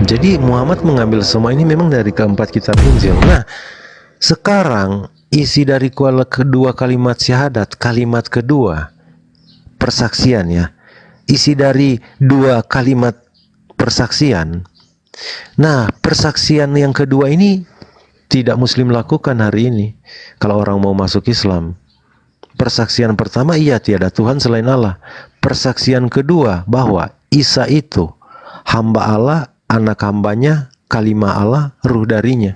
Jadi Muhammad mengambil semua ini memang dari keempat kitab Injil. Nah, sekarang isi dari kedua kalimat syahadat, kalimat kedua persaksian ya. Isi dari dua kalimat persaksian. Nah, persaksian yang kedua ini tidak muslim lakukan hari ini. Kalau orang mau masuk Islam, persaksian pertama, iya tiada Tuhan selain Allah. Persaksian kedua, bahwa Isa itu hamba Allah, anak hambanya, kalimah Allah, ruh darinya.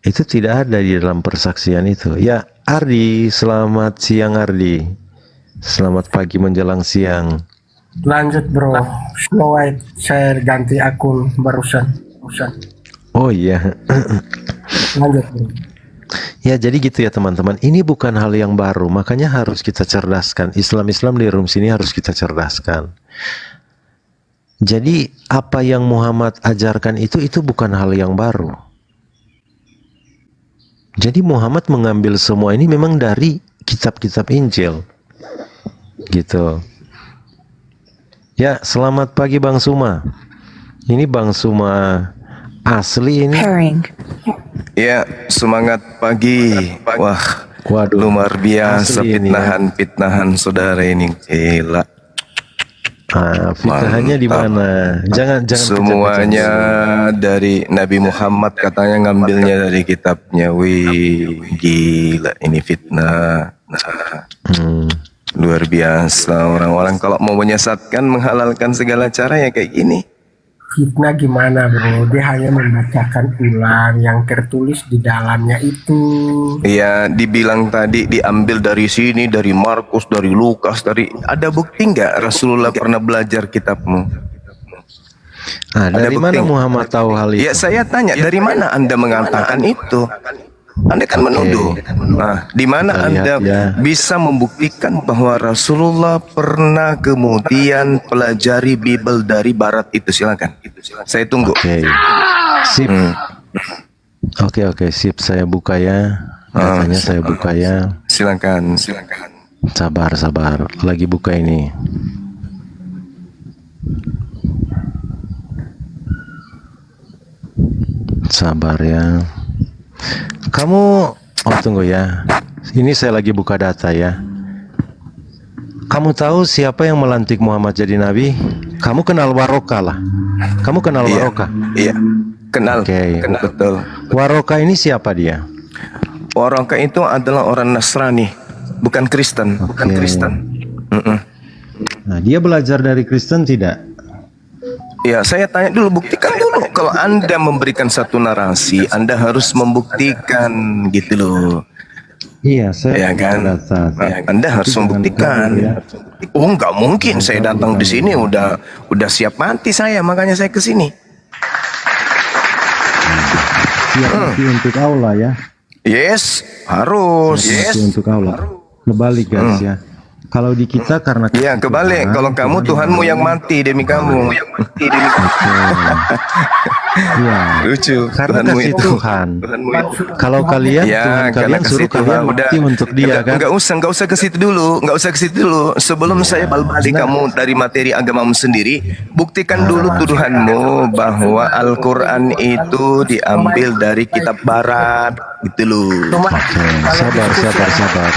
Itu tidak ada di dalam persaksian itu. Ya, Ardi, selamat siang Ardi. Selamat pagi menjelang siang. Lanjut bro, Snow White, saya ganti akun barusan. Oh iya. Lanjut bro. Ya, jadi gitu ya teman-teman. Ini bukan hal yang baru, makanya harus kita cerdaskan. Islam-Islam di room sini harus kita cerdaskan. Jadi apa yang Muhammad ajarkan itu bukan hal yang baru. Jadi Muhammad mengambil semua ini memang dari kitab-kitab Injil. Gitu. Ya, selamat pagi Bang Suma. Ini Bang Suma asli ini. Ya, semangat pagi. Wah, Waduh, luar biasa asli ini ya. pitnahan saudara ini. Gila. Fitnahnya di mana? Jangan Semuanya dari Nabi Muhammad, katanya ngambilnya dari kitabnya. Wih, gila ini fitnah. Luar biasa orang-orang kalau mau menyesatkan, menghalalkan segala cara ya kayak gini. Fitnah gimana bro? Dia hanya membacakan ulang yang tertulis di dalamnya itu. Iya, dibilang tadi diambil dari sini, dari Markus, dari Lukas, dari, ada bukti nggak Rasulullah pernah belajar kitabmu? Dari mana Muhammad tahu hal itu? Ya saya tanya, dari mana Anda mengatakan itu? Anda kan menuduh. Nah, di mana Anda bisa membuktikan bahwa Rasulullah pernah kemudian pelajari Bible dari Barat itu? Silakan. Saya tunggu. Sip. Oke, sip. Saya buka ya. Datanya saya buka ya. Silakan. Sabar. Lagi buka ini. Sabar ya. Kamu, tunggu ya. Ini saya lagi buka data ya. Kamu tahu siapa yang melantik Muhammad jadi nabi? Kamu kenal Waroka lah. Kamu kenal Waroka? Iya, kenal. Kenal. Betul. Waroka ini siapa dia? Waroka itu adalah orang Nasrani, bukan Kristen. Nah, dia belajar dari Kristen tidak? Ya, saya tanya dulu, buktikan dulu. Kalau Anda memberikan satu narasi, Anda harus membuktikan gitu loh. Iya, saya kan? Anda harus membuktikan. Oh, nggak mungkin. Saya datang di sini udah siap mati saya, makanya saya ke sini. Siap mati untuk Allah ya. Yes, harus. Siap mati untuk Allah. Kebalik guys ya. Kalau di kita karena ya kebalik, kalau kamu Tuhanmu yang mati demi kamu. Iya. Lucu. Karena kasih Tuhan. Kalau kalian Tuhan kalian suruh kalian mati untuk dia kan? Enggak usah ke situ dulu, Sebelum saya balik kamu dari materi agamamu sendiri, buktikan dulu tuduhanmu bahwa Al-Quran itu diambil dari kitab Barat, gitu loh. Sabar.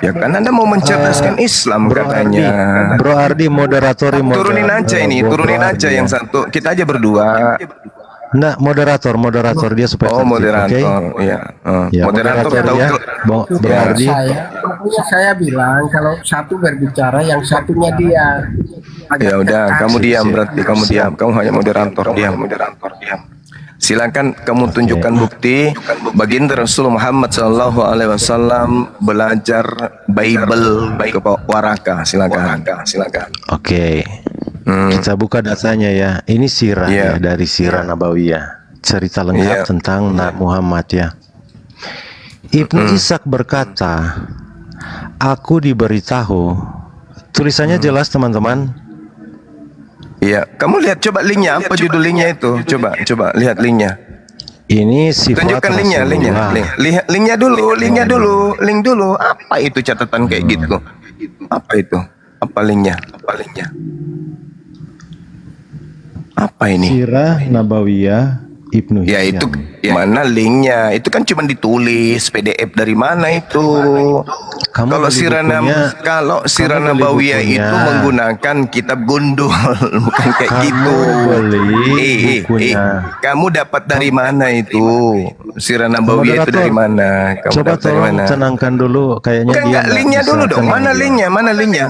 Ya kan Anda mau mencerdaskan Islam katanya. Bro Ardi moderator. Turunin aja yang satu. Kita aja berdua. Enggak, moderator dia supaya moderator. Iya. Moderator tahu ya. Bro Ardi. Saya bilang kalau satu berbicara, yang satunya dia. Ya udah, kamu diam berarti, kamu diam. Kamu hanya moderator, diam. Silakan kamu tunjukkan bukti baginda Rasul Muhammad SAW belajar Bible ke Waraka. Silakan. Oke. Kita buka datanya ya. Ini sirah ya, dari Sirah Nabawiyah. Cerita lengkap tentang Nabi Muhammad ya. Ibnu Ishaq berkata, aku diberitahu. Tulisannya jelas teman-teman. Iya, kamu lihat coba linknya, apa judul linknya itu? Coba lihat linknya. Ini sifat tunjukkan linknya. Lihat linknya dulu. Apa itu catatan kayak gitu? Apa itu? Apa linknya? Apa ini? Sirah Nabawiyah Ibnu Ya Hisham. itu mana linknya? Itu kan cuma ditulis PDF dari mana itu? Kamu Kalau beli Sirana bukunya- kalau Sirana beli Nabawiyah bukunya. itu menggunakan kitab gundul, bukan kayak Kamu gitu. beli bukunya. Kamu dapat dari mana itu? Sirana Nabawiyah itu Moderator, dari mana? Kamu Coba dapat dari tolong mana? tenangkan dulu. Kayaknya Enggak, dia nggak linknya bisa dulu dong. tenang Mana dia. linknya? Mana linknya?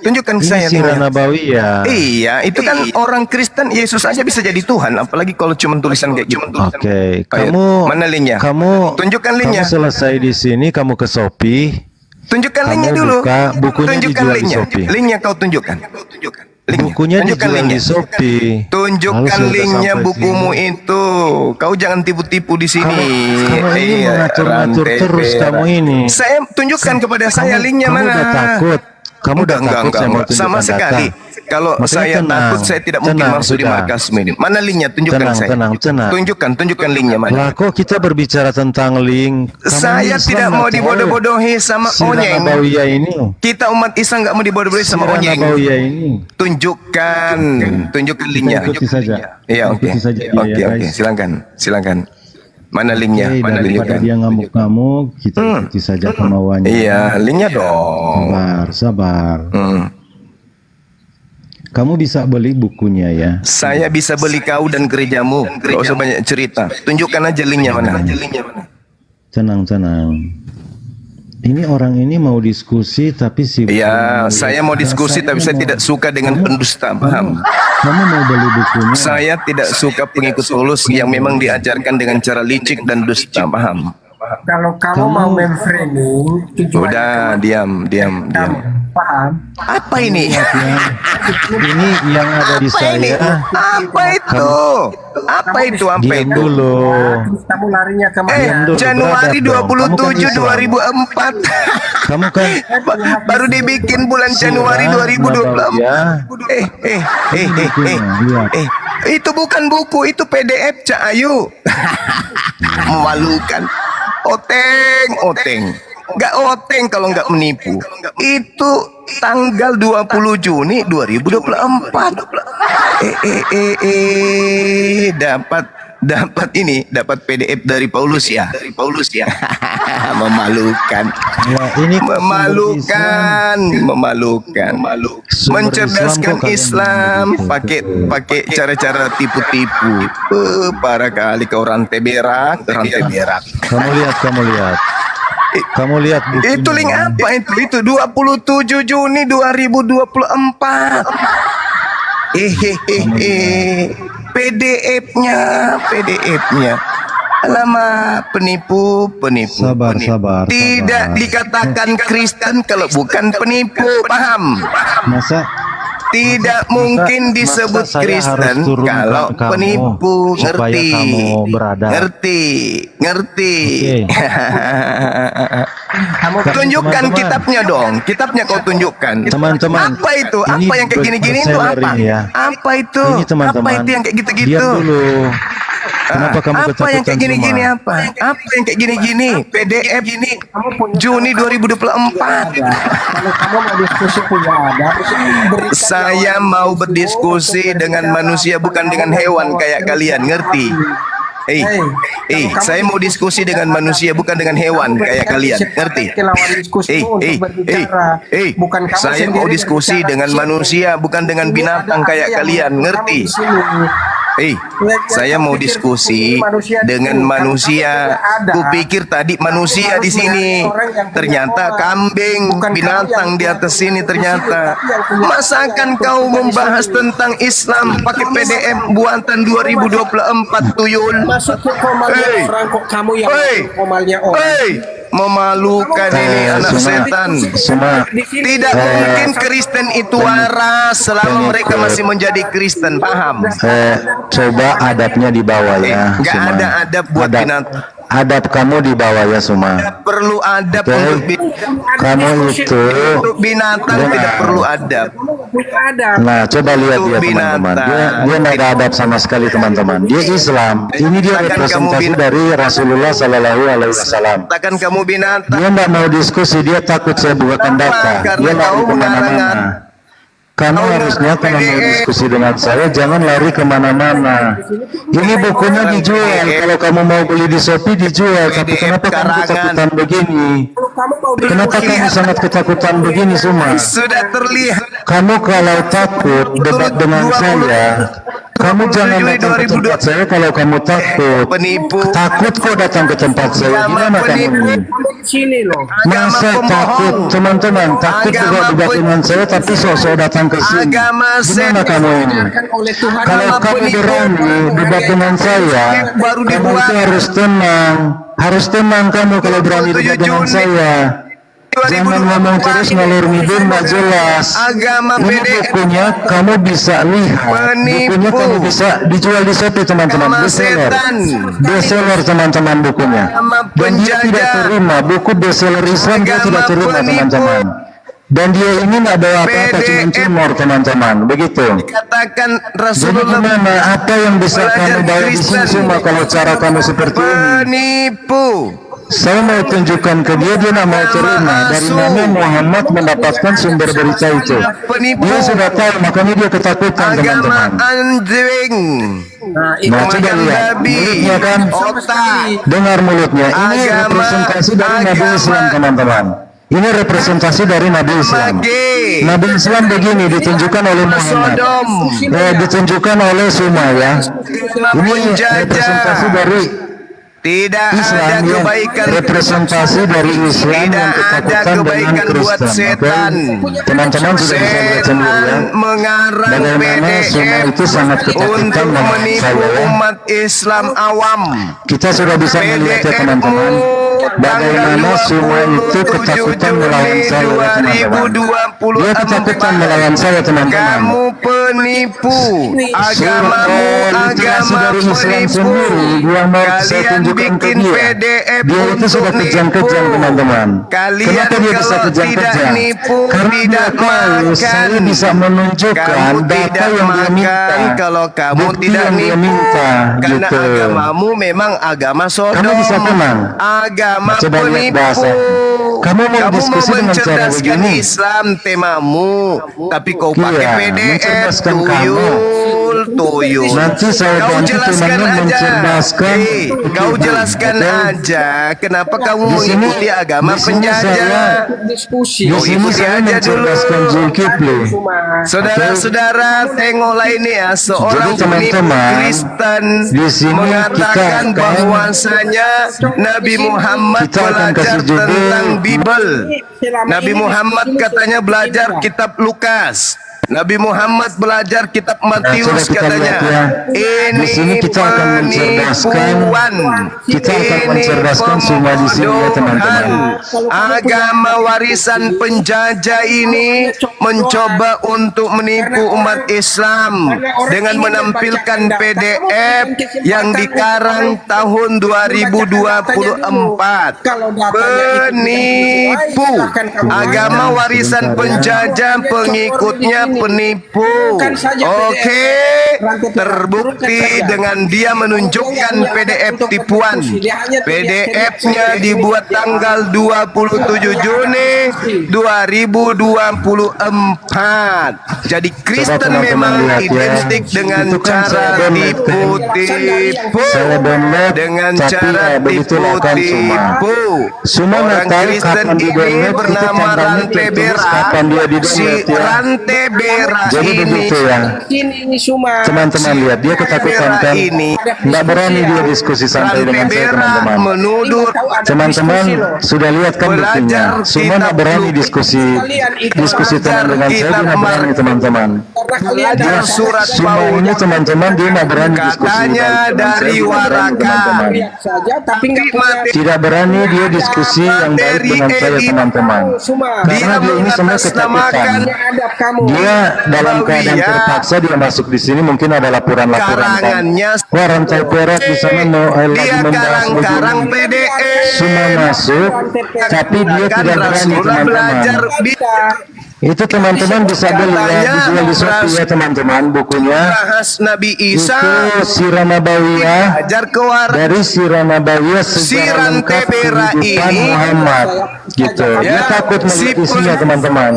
Tunjukkan ke Ini saya Sirah linknya. Nabawiyah. Iya, itu kan orang Kristen Yesus aja bisa jadi Tuhan, apalagi kalau cuma tulisan kayak gitu. Oke, Ayo, kamu mana linknya? Kamu Tunjukkan linknya. Kamu selesai di sini, kamu ke Shopee. Tunjukkan Kamu linknya dulu. buka, bukunya Tunjukkan dijual di linknya. Shopee. Linknya kau tunjukkan. Linknya. Bukunya Tunjukkan dijual linknya. di Shopee. Tunjukkan Lalu sudah linknya sampai bukumu sini. itu. Kau jangan tipu-tipu di sini. Kamu ini Iya, mengatur-ngatur rantai terus perak. kamu ini. Saya tunjukkan kepada saya linknya Kamu mana. udah takut. Kamu udah takut saya mau enggak. Sama tunjukkan sekali. data. Kalau Makanya saya tenang, takut, saya tidak mungkin tenang, masuk di sudah. markas ini. Mana linknya? Tunjukkan Tenang, saya. tenang. Tunjukkan linknya mana. Lah kok kita berbicara tentang link? Kamu Saya Islam tidak nggak mau tahu. dibodoh-bodohi sama Sirah onyeng. Nabawiyah ini. Kita umat Islam nggak mau dibodoh-bodohi sama Sirah onyeng. Nabawiyah ini. Tunjukkan linknya. Ikuti saja. Iya, oke. Ikuti saja dia, Oke, ya, oke. guys. Silakan. Mana linknya? Oke, Mana daripada linknya? dia ngamuk-ngamuk, kita ikuti saja kemauannya. Iya, linknya dong. Sabar. Hmm. Kamu bisa beli bukunya ya. Saya bisa beli kau dan gerejamu. Gak usah banyak cerita. Tunjukkan aja linknya mana. Tenang. Ini orang ini mau diskusi tapi si Iya, saya mau diskusi tapi saya tidak suka dengan pendusta, paham? Kamu mau beli bukunya? Saya tidak suka pengikut Paulus yang memang diajarkan dengan cara licik dan dusta, paham? Kalau kamu mau memframing tujuannya Udah, diam. paham. Apa ini? Ini yang ada di Apa ini? saya. Apa itu? Apa itu? Apa Diam itu? dulu. Terus kamu larinya kemana? dulu, Januari beradab dong. Kamu kan 27 Islam. 2004. Kamu kan Baru dibikin bulan Januari Sirah 2024. Nabawiyah. Itu bukan buku, itu PDF Cak Ayu. Memalukan. Oteng. Nggak oteng kalau nggak menipu. Itu tanggal 20 Juni 2024. Dapat PDF dari Paulus ya. Memalukan. Ya, ini kok Memalukan. Sumber Mencerdaskan Islam kok kalian Islam begitu? pakai cara-cara tipu-tipu. Parah kali kau rantai berak. Kamu lihat. Kamu lihat bukunya. Itu link apa itu? Itu 27 Juni 2024. PDF-nya. Alamak, penipu. Sabar. Tidak dikatakan Kristen kalau bukan penipu, paham? Masa Tidak mungkin disebut saya Kristen harus turunkan kalau kamu penipu. supaya kamu beradab. Ngerti. Oke. Kamu Tunjukkan Teman-teman. kitabnya dong. Kitabnya kau tunjukkan. Teman-teman, Apa itu? ini Apa yang kayak gini-gini itu bestseller apa? ini ya. Apa itu? Ini teman-teman. Apa itu yang kayak gitu-gitu? Diam dulu. Kenapa kamu Apa ketakutan yang kayak gini-gini semua? apa? Apa yang kayak gini-gini? PDF Juni 2024. kalau kamu mau diskusi punya adab, berikan Saya mau berdiskusi dengan manusia bukan dengan hewan kayak kalian, ngerti? Saya mau diskusi dengan manusia bukan dengan hewan kayak kalian, ngerti? Saya mau diskusi dengan manusia bukan dengan binatang kayak kalian, ngerti? Saya mau diskusi dengan manusia. Kupikir tadi manusia di sini, ternyata kambing, binatang di atas sini ternyata. Masakan kau membahas tentang Islam pakai PDF buatan 2024 tuyul? masuk ke komalnya orang kok kamu yang komalnya Memalukan ini anak Suma. setan. Suma. Tidak mungkin Kristen itu waras selama mereka masih menjadi Kristen, paham? Coba adabnya dibawa ya. Nggak Suma. ada adab buat binatang. Adab kamu dibawa ya Suma. Perlu adab Oke. Kamu itu. untuk binatang, Benar. tidak perlu adab. Nah, coba lihat Untuk dia teman-teman. binatang. Dia nggak ada adab sama sekali teman-teman. Dia Islam. Ini dia Takkan kamu representasi binatang. dari Rasulullah Sallallahu Alaihi Wasallam. Katakan kamu binatang. Dia nggak mau diskusi. Dia takut saya bukakan data. Karena Dia nggak kau mau mengarang kemana-mana. Kamu harusnya kalau mau diskusi dengan saya jangan lari kemana-mana. Ini bukunya dijual. Kalau kamu mau beli di Shopee dijual. Tapi kenapa kamu ketakutan begini? Kenapa kamu sangat ketakutan begini semua? Sudah terlihat. Kamu kalau takut debat dengan saya, kamu jangan datang ke tempat saya kalau kamu takut. Penipu. Takut kok datang ke tempat saya. Gimana kamu ini? Sini loh. Masa takut teman-teman, takut juga debat dengan saya tapi sosok datang ke sini. Agama Gimana kamu ini? Oleh Tuhan. Kalau kamu berani debat dengan saya, kamu itu harus tenang. Harus tenang kamu kalau berani debat dengan saya. Jangan ngomong terus ngalur ngidul nggak jelas. Agama Ini bukunya kamu bisa lihat. Bukunya kamu bisa dijual di Shopee teman-teman. Bestseller. Bestseller teman-teman bukunya. Dan dia tidak terima buku bestseller Islam dia tidak terima teman-teman. Dan dia ini nggak bawa apa-apa cuma cemor teman-teman. Begitu. Katakan Jadi Rasulullah gimana? Apa yang bisa kamu bawa di sini semua kalau cara kamu seperti ini? penipu. Saya mau tunjukkan ke dia, dia nggak mau terima. Dari mana Muhammad mendapatkan sumber berita itu? Dia sudah tahu, makanya dia ketakutan Agama teman-teman. anjing. Nah, coba lihat mulutnya kan, Otak. dengar mulutnya. Ini representasi dari Nabi Islam teman-teman. Ini representasi dari Nabi Islam. Nabi Islam begini ditunjukkan oleh Muhammad. Ditunjukkan oleh Sumaya. Ini representasi dari Tidak ada Islam yang kebaikan. representasi dari Islam yang Tidak ada ketakutan dengan kebaikan buat Kristen. setan. Oke? Teman-teman sudah bisa lihat sendiri ya. Setan mengarang Bagaimana semua PDF itu sangat ketakutan untuk dengan menipu saya ya. umat Islam awam. Kita sudah bisa melihat ya teman-teman. Bagaimana semua itu ketakutan melawan saya ya teman-teman. Dia ketakutan melawan saya teman-teman. Kamu penipu. Agamamu agama dari Islam penipu. sendiri yang mau saya Kalian tunjukkan ke bikin dia. PDF Dia itu sudah untuk kejam-kejam nipu. teman-teman. Kalian Kenapa dia bisa kalau kejam-kejam? tidak nipu, Karena dia tidak tahu saya makan. bisa menunjukkan Kamu data tidak yang dia minta. makan kalau kamu Bukti tidak yang dia nipu. minta, Karena gitu. agamamu memang agama Sodom. Kamu bisa tenang. Agama Coba lihat penipu. bahasa. Kamu mau diskusi dengan cara mencerdaskan begini? Islam temamu, tapi kau pakai Iya, PDF mencerdaskan tuyul. Nanti saya Kau ganti jelaskan temanya aja. mencerdaskan. Kau jelaskan Oke? aja kenapa kamu Di sini- mengikuti agama di sini penjajah. saya- Diskusi. Di sini ikuti saya aja mencerdaskan dulu. Zulkifli. Saudara-saudara, tengoklah ini ya, seorang Jadi, penipu teman-teman, Kristen di sini mengatakan kita akan- bahwasanya Nabi Muhammad Kita akan belajar kasih judul. tentang Bible. Nabi Muhammad katanya belajar kitab Lukas. Nabi Muhammad belajar kitab Matius coba kita katanya. lihat ya. Di sini Ini kita akan mencerdaskan. penipuan. Kita akan Ini mencerdaskan semua di sini ya teman-teman. Agama warisan penjajah ini mencoba untuk menipu umat Islam dengan menampilkan PDF yang dikarang tahun 2024. Penipu. Agama warisan penjajah, pengikutnya penipu. Oke, terbukti dengan dia menunjukkan PDF tipuan. PDF-nya dibuat tanggal 27 Juni 2024. Jadi Kristen teman-teman memang lihat ya. identik dengan Itu kan cara saya download kan. tipu-tipu. Saya download, Dengan tapi cara ya begitulah kan semua. tipu-tipu. Semua Orang nggak tahu Kristen kapan ini di-download, itu bernama tandanya Rante tertulis Bera. kapan dia di-download Si ya. Rante Bera Jadi ini begitu ya. Ini cuma Teman-teman lihat dia ketakutan kan. ini Nggak berani dia diskusi santai Rante dengan saya Bera teman-teman. menuduh Teman-teman sudah lihat kan buktinya. Belajar Semua nggak kitab berani Lukas. diskusi tenang dengan saya, dia nggak berani teman-teman. belajar surat Semua Paulus. ini teman-teman dia nggak berani diskusi. Katanya dengan dari saya, dia nggak berani, Waraka. teman-teman. saja tapi nggak punya Tidak berani dia diskusi yang baik dengan saya teman-teman. Karena dia ini semua ketakutan. adab kamu. Dia dalam keadaan terpaksa dia masuk di sini mungkin ada laporan-laporan kan. Karangannya Wah rantai perak di sana mau lagi dia membahas karang-karang begini. PDF. Semua masuk, tapi dia tidak berani Rasulullah belajar teman-teman. Itu teman-teman bisa beli ya, Katanya dijual di Shopee ya teman-teman bukunya. bahas Nabi Isa Itu Sirah Nabawiyah, ajar ke war dari Sirah Nabawiyah sejarah Siran lengkap Tebera kehidupan ini, Muhammad gitu. Dia ya, takut si melihat isinya teman-teman.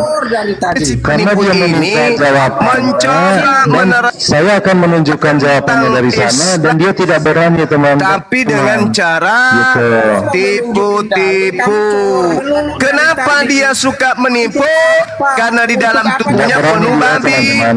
si Karena penipu dia ini meminta jawabannya mencoba dan menerang, saya akan menunjukkan jawabannya dari sana dan dia tidak berani teman-teman. tapi dengan cara Gitu. tipu-tipu. Kenapa dia suka menipu? Karena di dalam Tidak tubuhnya berani penuh dia babi, teman-teman.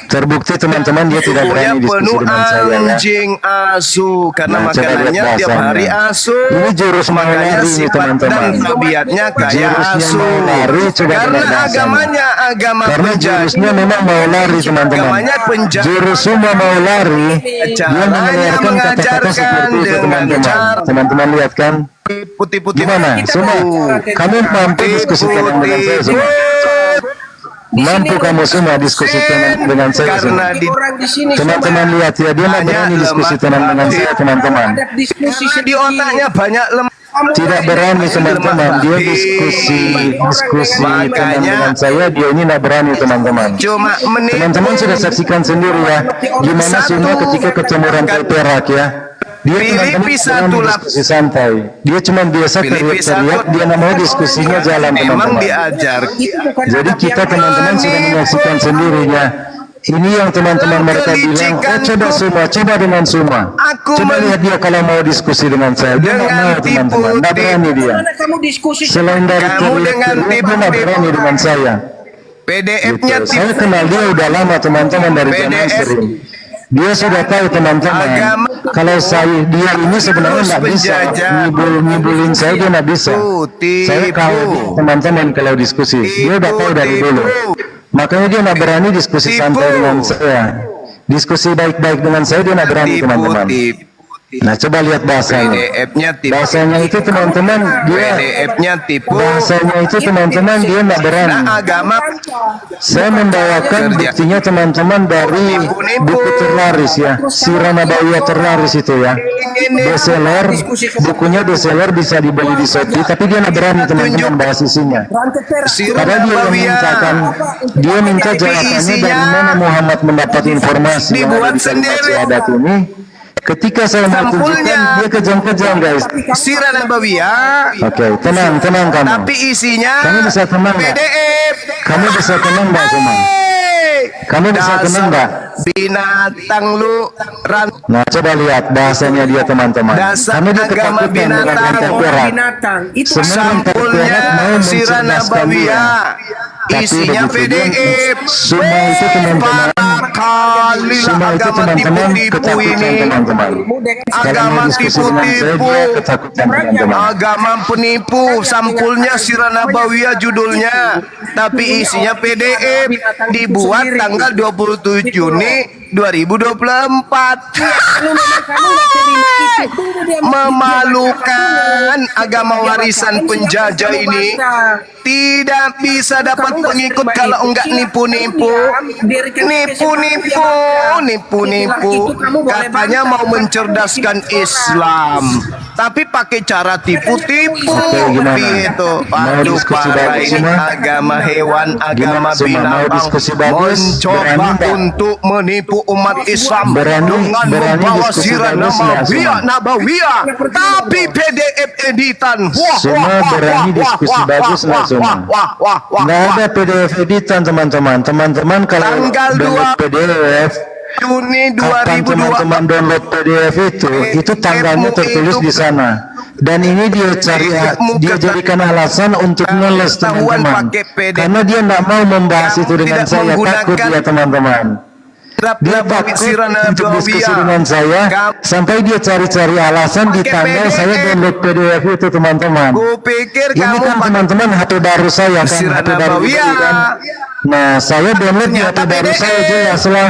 Terbukti teman-teman dia tidak tubuhnya berani diskusi penuh dengan saya ya. anjing asu, karena Nah, coba lihat makanannya tiap bahasanya. hari asu. Ini jurus mau Makanya lari nih sifat teman-teman. dan tabiatnya kayak Jurusnya asu. mau lari, coba Karena dengar bahasanya. agamanya agama Karena penjahat. jurusnya memang mau lari teman-teman. Agamanya penjahat. Jurus semua mau lari. Dia Caranya mengeluarkan kata-kata mengajarkan seperti itu dengan teman-teman. cara Teman-teman lihat kan? Tipu-tipu. Gimana? Semua kamu mampu diskusikan dengan saya semua. Mampu kamu semua diskusikan dengan saya semua. Karena di Orang di sini Teman-teman lihat ya, dia nggak berani diskusi dengan saya teman-teman. ada diskusi di otaknya banyak lemak. Tidak berani teman-teman, dia diskusi teman dengan saya, dia ini tidak berani teman-teman. Cuma menipu. Teman-teman sudah saksikan sendiri ya, gimana semua ketika ketemu rantai perak ya. Dia teman-teman Filipi sedang satu diskusi santai. Dia cuma biasa Filipi teriak-teriak, dia nggak mau diskusinya jalan Memang teman-teman. diajar. Jadi kita teman-teman sudah menyaksikan sendirinya. Ini yang teman-teman mereka bilang, oh coba dengan semua. Aku Coba lihat dia kalau mau diskusi dengan saya. Dia nggak Dengan mau teman-teman, nggak tipu-tipu. berani dia. Mana kamu diskusi Selain dari Kamu dengan teriak-teriak, dia nggak berani dengan saya. PDF-nya Gitu. Saya tipu. kenal dia udah lama teman-teman dari zaman PDF. sering. Dia sudah tahu teman-teman. Agama. Kalau dia ini sebenarnya nggak bisa Penjajah. ngibulin saya, dia nggak bisa. Tipu. Saya kalau teman-teman kalau diskusi, dia udah tahu dari dulu. Makanya dia nggak berani diskusi Tipu. santai dengan saya. Diskusi baik-baik dengan saya dia nggak berani teman-teman. Tipu. Nah coba lihat bahasanya. PDF-nya tipu. Bahasanya itu teman-teman dia. PDF-nya tipu. Bahasanya itu teman-teman dia nggak berani. Nah, agama Saya membawakan Kerja. buktinya teman-teman dari buku terlaris ya, Sirah Nabawiyah terlaris itu ya, bestseller, bukunya bestseller bisa dibeli di Shopee, tapi dia nggak berani teman-teman bahas isinya. rantai perak. Karena dia yang mintakan, dia minta jawabannya dari mana Muhammad mendapat informasi yang ada di kalimat syahadat ini. Ketika saya mau tunjukkan, dia kejam-kejam guys. Sirah Nabawiyah, Oke, tenang kamu. tapi isinya Kamu bisa tenang nggak? PDF. Kamu bisa tenang nggak semua? Kamu bisa tenang nggak? Binatang lu Nah coba lihat bahasanya dia teman-teman. Dasar Karena dia agama ketakutan dengan binatang. rantai perak. Binatang itu Semua yang sampulnya terperak mau Sirah mencerdaskan dia. Nabawiyah. Tapi Isinya begitu dia, PDF. semua itu teman-teman, Kali semua itu agama teman-teman tipu-tipu ketakutan ini. teman-teman. Kalau Agama mau diskusi dengan saya tipu-tipu. dia ketakutan teman-teman. Agama penipu, sampulnya Sirah Nabawiyah judulnya, tapi isinya PDF, dibuat tanggal 27 Juni 2024. Kalau memang kamu nggak terima itu, tunggu dia Memalukan agama warisan penjajah ini. Tidak bisa dapat pengikut kalau enggak nipu-nipu. Nipu-nipu. Katanya mau mencerdaskan Islam, tapi pakai cara tipu-tipu. Oke, gimana? Gitu. Mau Aduh, diskusi parah bagus ini semua? agama hewan, agama Gimana semua? Mau binatang diskusi bagus? mencoba Berani nggak? untuk menipu umat Islam Berani dengan membawa diskusi Sirah bagus nggak Nabawiyah, tapi PDF editan. Semua berani diskusi bagus nggak semua? Nggak ada PDF editan teman-teman. Teman-teman kalau Tanggal download 2 PDF, Juni kapan teman-teman 2024. download PDF itu tanggalnya tertulis di sana. Dan ini dia dia jadikan alasan untuk ngeles teman-teman. Karena dia nggak mau membahas itu dengan saya, takut dia teman-teman. Dia takut untuk diskusi dengan saya, sampai dia cari-cari alasan di tanggal saya download PDF itu teman-teman. Kupikir Ini kamu kan teman-teman HP baru saya kan, Sirah HP baru Nabawiyah. ini kan. Nah saya download di HP baru PDF. saya jelas lah,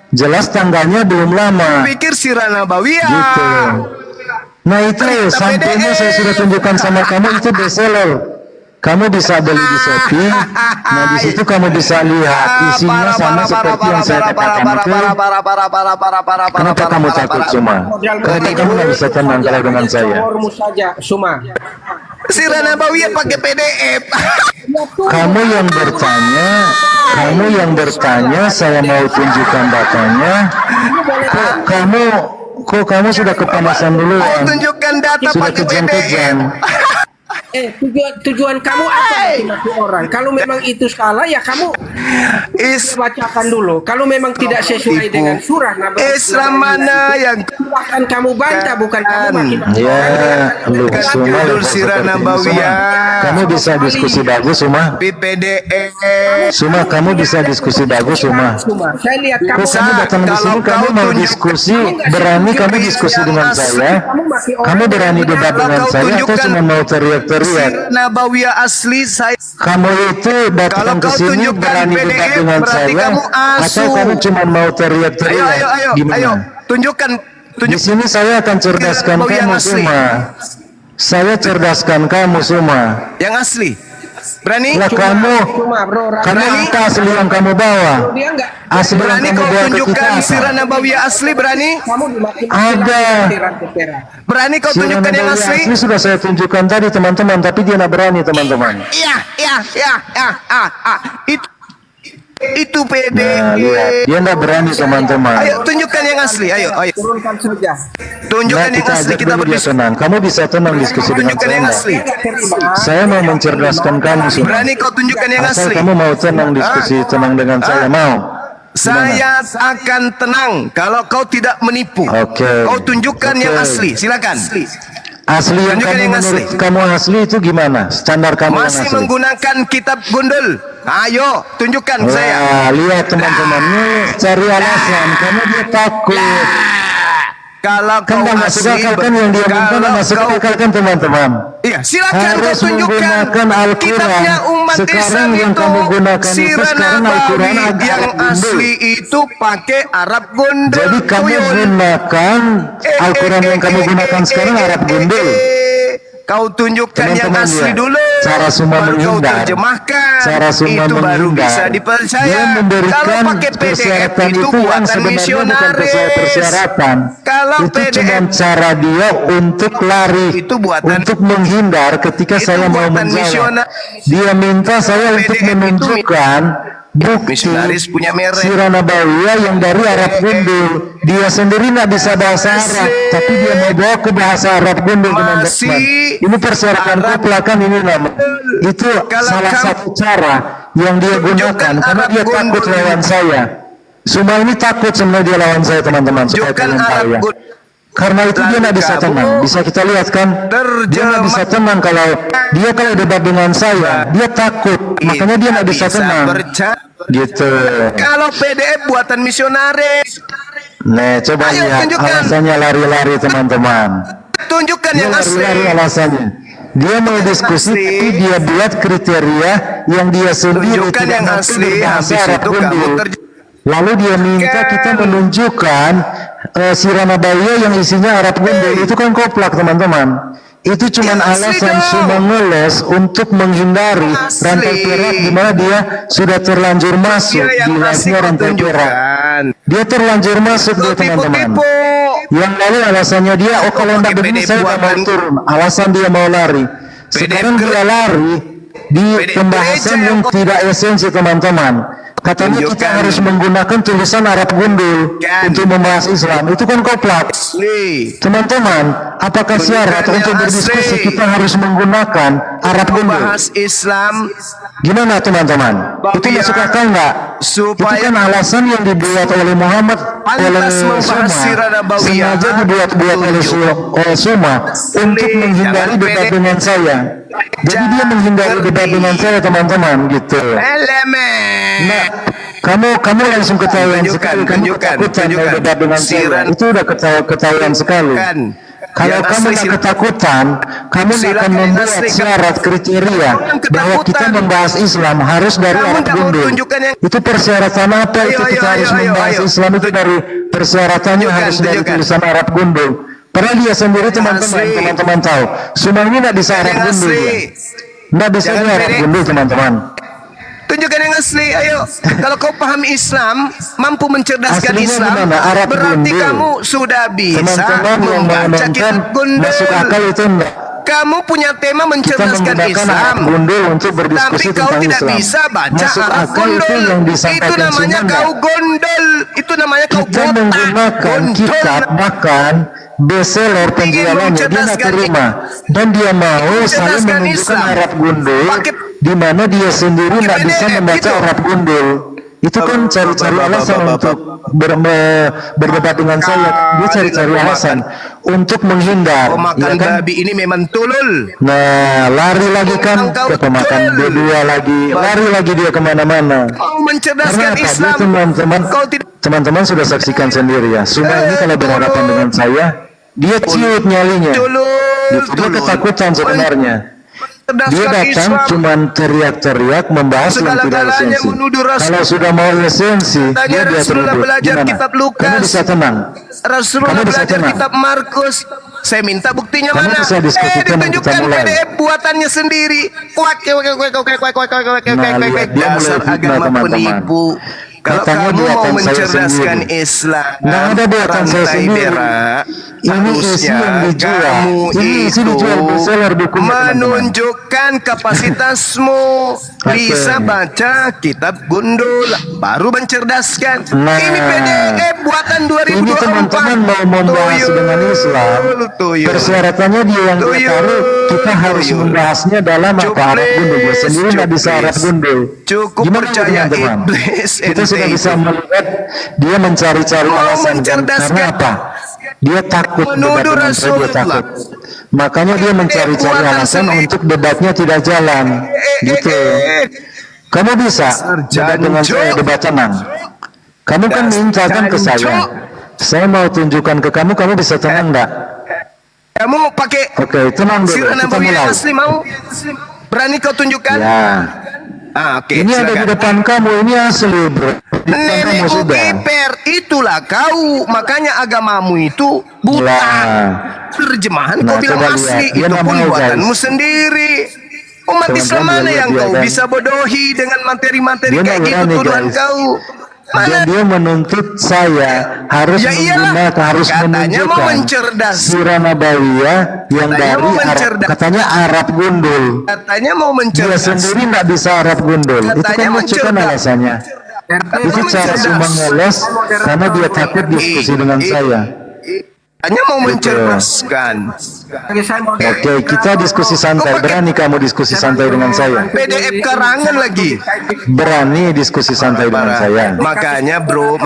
jelas tanggalnya belum lama. pikir Sirah Nabawiyah. Gitu. Nah itu sampulnya saya sudah tunjukkan sama kamu, itu bestseller. Kamu bisa beli di Shopee. Nah, di situ kamu bisa lihat isinya sama seperti yang saya katakan itu. Kenapa kamu takut, Suma? Kenapa kamu nggak bisa tenang kalau dengan saya? Nomormu saja, Suma. Sirah Nabawiyah pakai PDF. Kamu yang bertanya, saya mau tunjukkan datanya. Kok kamu sudah kepanasan Ayo duluan? tunjukkan data Sudah pakai kejang-kejang. PDF. Tujuan kamu apa maki orang? Kalau memang itu salah ya kamu bacakan dulu. Kalau memang tidak sesuai dengan surah Islam mana yang silahkan kamu bantah, bukan kamu maki-maki. Ya, lu Suma judul Sirah Nabawiyah Kamu bisa diskusi bagus, Suma. PDF. Suma, kamu bisa diskusi bagus, Suma. Saya lihat kamu Kok kamu datang di sini, kamu mau diskusi, berani kamu diskusi dengan saya? Kamu berani debat dengan saya atau cuma mau teriak-teriak? Sirah Nabawiyah asli saya. Kamu itu datang ke Kalau kau sini tunjukkan berani debat PDF, dengan berarti saya kamu atau asu. kamu cuma mau teriak-teriak? Ayo, Gimana? tunjukkan. Di sini saya akan cerdaskan Nabawiyah kamu, asli. Suma. Saya cerdaskan kamu, Suma. Yang asli. Berani? Lah kamu bro, apa asli yang kamu bawa? dia enggak Asli yang Berani kamu kau bawa ke kita tunjukkan apa? Sirah Nabawiyah asli, berani? kamu dimaki-maki Ada. Berani kau Sirah tunjukkan yang Nabawiyah asli? sudah saya tunjukkan tadi, teman-teman, tapi dia nggak berani, teman-teman. Iya. Itu PDF. Nah, lihat, dia nggak berani, teman-teman. Ayo tunjukkan yang asli. Ayo. turunkan saja. Nah, Tunjukkan yang kita asli, ajak kita dulu dia berdiskusi. tenang. Kamu bisa tenang diskusi dengan Tunjukkan saya yang nggak? asli. Saya mau mencerdaskan kamu, Suma. Berani kau tunjukkan yang Asal asli. kamu mau tenang diskusi tenang dengan saya, mau? Saya akan tenang kalau kau tidak menipu. Oke. Kau tunjukkan yang Oke. asli. Silakan. Asli yang Tunjukkan kamu yang menurut asli. kamu asli itu gimana? Standar kamu yang Masih asli? menggunakan kitab gundul. Ayo, tunjukkan saya. Wah, lihat teman-teman, nih cari alasan karena dia takut. Kalau Kan kau nggak masuk asli, akal kan yang dia minta nggak masuk akal kan, teman-teman. Iya, silakan kau Harus tunjukkan menggunakan Al-Quran. kitabnya umat Sekarang Islam yang itu. kamu gunakan itu Sirah sekarang Al-Quran Nabawi ada yang Arab gundul. asli itu pakai Arab gundul. Jadi kamu tuyul. gunakan Al-Quran yang kamu gunakan sekarang Arab gundul. Kau tunjukkan yang Teman-teman, asli lihat. dulu. Cara Suma baru kau menghindar. terjemahkan. Cara Suma itu baru menghindar. bisa dipercaya. Dia memberikan Kalau pakai PDF persyaratan itu yang buatan sebenarnya bukan misionaris. persyaratan. Kalau Itu PDF cuma cara dia untuk lari, itu buatan untuk menghindar ketika itu saya mau buatan menjawab. misionaris. Dia minta saya untuk PDF itu menunjukkan bukti misionaris punya merek. Sirah Nabawiyah yang dari Arab gundul. Dia sendiri nggak bisa bahasa Arab, tapi dia mau bawa ke bahasa Arab gundul, teman-teman. Masih Ini persyaratan Arab kopelakan ini nama. Itu Kalau salah kamu satu cara yang dia gunakan karena Arab dia takut gundul. lawan saya. Suma ini takut sebenarnya dia lawan saya, teman-teman. Supaya Tunjukkan kalian tahu Arab ya. gundul. Karena itu dia nggak bisa Lalu tenang. kamu Bisa kita lihat kan? Dia nggak bisa terjemah. tenang kalau debat dengan saya. Dia takut. Makanya dia nggak bisa tenang. Gitu. Kalau PDF buatan misionaris. Nah, coba Ayo, lihat tunjukkan. alasannya lari-lari, teman-teman. Tunjukkan Dia yang asli. lari-lari alasannya. Dia mau diskusi, asli. tapi dia buat kriteria yang dia sendiri Tunjukkan tidak yang mampu asli. berbahasa Habis Arab itu kamu gundul. Lalu dia minta kita menunjukkan Sirah Nabawiyah yang isinya Arab gundul. Itu kan koplak, teman-teman. Itu cuma Yang asli alasan dong. Suma ngeles untuk menghindari Asli. rantai perak di mana dia sudah terlanjur masuk Iya, di yang asli live-nya kau rantai perak. tunjukkan. Dia terlanjur masuk Kau dia, teman-teman. tipu-tipu. Yang lalu alasannya dia, oh kalau pakai enggak begini PDF saya nggak mau buatan. turun. Alasan dia mau lari. Sekarang PDF dia lari di PDF pembahasan gereja yang yang- tidak esensi, teman-teman. Katanya kita Tunjukkan. harus menggunakan tulisan Arab gundul Kan. untuk membahas Islam. Itu kan koplak. Asli. Teman-teman, apakah syarat Tunjukkan untuk yang berdiskusi asli. kita harus menggunakan Arab gundul? Membahas Islam Gimana, teman-teman? Itu Bapia, masuk akal nggak? supaya Itu kan alasan yang dibuat oleh Muhammad, oleh pantas membahas Suma, Sirah Nabawiyah. sengaja dibuat oleh Suma untuk menghindari Jangan debat pede. dengan saya. Jadi dia menghindari debat dengan saya, teman-teman, gitu. elemen. Nah, kamu langsung ketahuan Tunjukkan, sekali. Kamu tunjukkan, ketakutan tunjukkan. kalau debat dengan saya. Sirah Itu udah ketahuan sekali. Kan. Kalau Yang kamu asli, nggak silakan. ketakutan, kamu nggak akan Silakan yang membuat asli. syarat kriteria Kamu yang bahwa kita ketakutan. membahas Islam harus dari Kamu Arab nggak mau gundul. tunjukkan yang- Itu persyaratan apa Ayo, itu ayo, kita harus ayo, membahas ayo. Islam itu dari persyaratannya Tunjukkan, harus dari tunjukkan. tulisan Arab gundul. Padahal dia sendiri, teman-teman, asli. teman-teman tahu, Suma ini nggak bisa Arab Yang gundul. asli. dia. Nggak bisa Jangan dia Arab pede. gundul teman-teman. Tunjukkan yang asli, ayo. Kalau kau paham Islam, mampu mencerdaskan Aslinya Islam, gimana? Arab berarti gundul. kamu sudah bisa Teman-teman yang mau membaca nonton kitab masuk akal gundul. itu enggak. Kamu punya tema Kita mencerdaskan menggunakan Islam, Arab gundul untuk berdiskusi tapi kau tentang tidak Islam. bisa baca Masuk Arab akal itu gundul. yang Itu disampaikan namanya Sunan. kau gondol. Itu namanya kau Kita botak. menggunakan Gondol. kitab bahkan bestseller penjualannya dia nggak mencerdaskan terima dan dia mau saling mencerdaskan menunjukkan Islam. Arab gundul Pakai- di mana dia sendiri pakai nggak bisa PDF membaca gitu. Arab gundul. Itu kan cari-cari alasan untuk berdebat dengan saya. Dia cari-cari alasan untuk menghindar. Pemakan ya kan? babi ini memang tulul. Nah, lari lagi kan Engkau ke pemakan betul. berdua lagi, lari lagi dia kemana-mana. Mau Karena mencerdaskan apa? Dia Islam. teman-teman, Kau tidak teman-teman sudah saksikan sendiri ya. Suma ini kalau berhadapan dengan saya, dia ciut nyalinya. tulul. Gitu, dia ketakutan sebenarnya. Dia Mencerdaskan datang Islam. cuman teriak-teriak membahas yang tidak Segala-galanya esensi. menuduh Rasul. Kalau sudah mau esensi, Tanya dia Rasulullah terlibat. belajar Gimana? kitab Lukas. Kamu bisa tenang. Rasulullah Kamu bisa belajar tenang. kitab Markus. Saya minta buktinya Kamu mana? bisa diskusikan dan kita Ditunjukkan mulai. PDF buatannya sendiri. Kuak, Nah, lihat, dia mulai dasar fitnah, agama teman-teman. penipu. Kalau Katanya kamu mau buatan saya mencerdaskan sendiri. Islam, Nggak ada buatan saya rantai sendiri. berak, Ini isi harusnya yang dijual. kamu Ini isi itu dijual bestseller bukunya, teman-teman. menunjukkan kapasitasmu. Bisa baca kitab gundul, baru mencerdaskan. Nah, Ini PDF buatan 2024. Ini teman-teman mau membahas Tuyul, dengan Islam. tuyul. Persyaratannya dia yang dia Tuyul, taruh, kita harus tuyul. membahasnya dalam apa Arab gundul. Dia sendiri nggak bisa Cuplis. Arab gundul. Cukup Gimana percaya teman-teman? iblis Kita sudah ente bisa itu. melihat dia mencari-cari Mau alasan kan? mencerdaskan. Karena apa? Dia takut debat Menuduh dengan saya, dia Rasulullah. takut. Makanya dia mencari-cari Buatan alasan sendiri. untuk debatnya tidak jalan. Gitu. Kamu bisa debat dengan saya, debat tenang. Kamu kan minta kan ke saya. Saya mau tunjukkan ke kamu, kamu bisa tenang enggak? Kamu pakai Oke, tenang dulu. Sirah Kita Nabawi yang mulai. asli mau? Berani kau tunjukkan? Ya. Oke, Ini ada di silakan. depan kamu, ini asli bro. Di depan kamu Nenekmu sudah. kiper, itulah kau. Makanya agamamu itu buta. Lah. Terjemahan Nah, kau bilang coba asli, lihat. Dia itu nggak pun mau, buatanmu guys. sendiri. Umat Teman-teman, Islam mana dia yang lihat kau dia, kan? bisa bodohi dengan materi-materi Dia kayak nggak gitu berani, tuduhan guys. kau? Dan Mana? dia menuntut saya harus Ya iyalah. menggunakan, harus Katanya mau menunjukkan mencerdas. Sirah Nabawiyah yang Katanya dari mau Arab, mencerdas. katanya Arab gundul. Katanya mau Dia mencerdas. sendiri nggak bisa Arab gundul. Itu Katanya kan lucu kan mencerdas. alasannya. Itu cara cuma ngeles karena dia takut diskusi dengan saya. Hanya mau mencerdaskan. Oke, saya mau Oke, kita diskusi santai. Berani kamu diskusi santai dengan saya? PDF karangan lagi. Berani diskusi santai dengan saya? Makanya bro,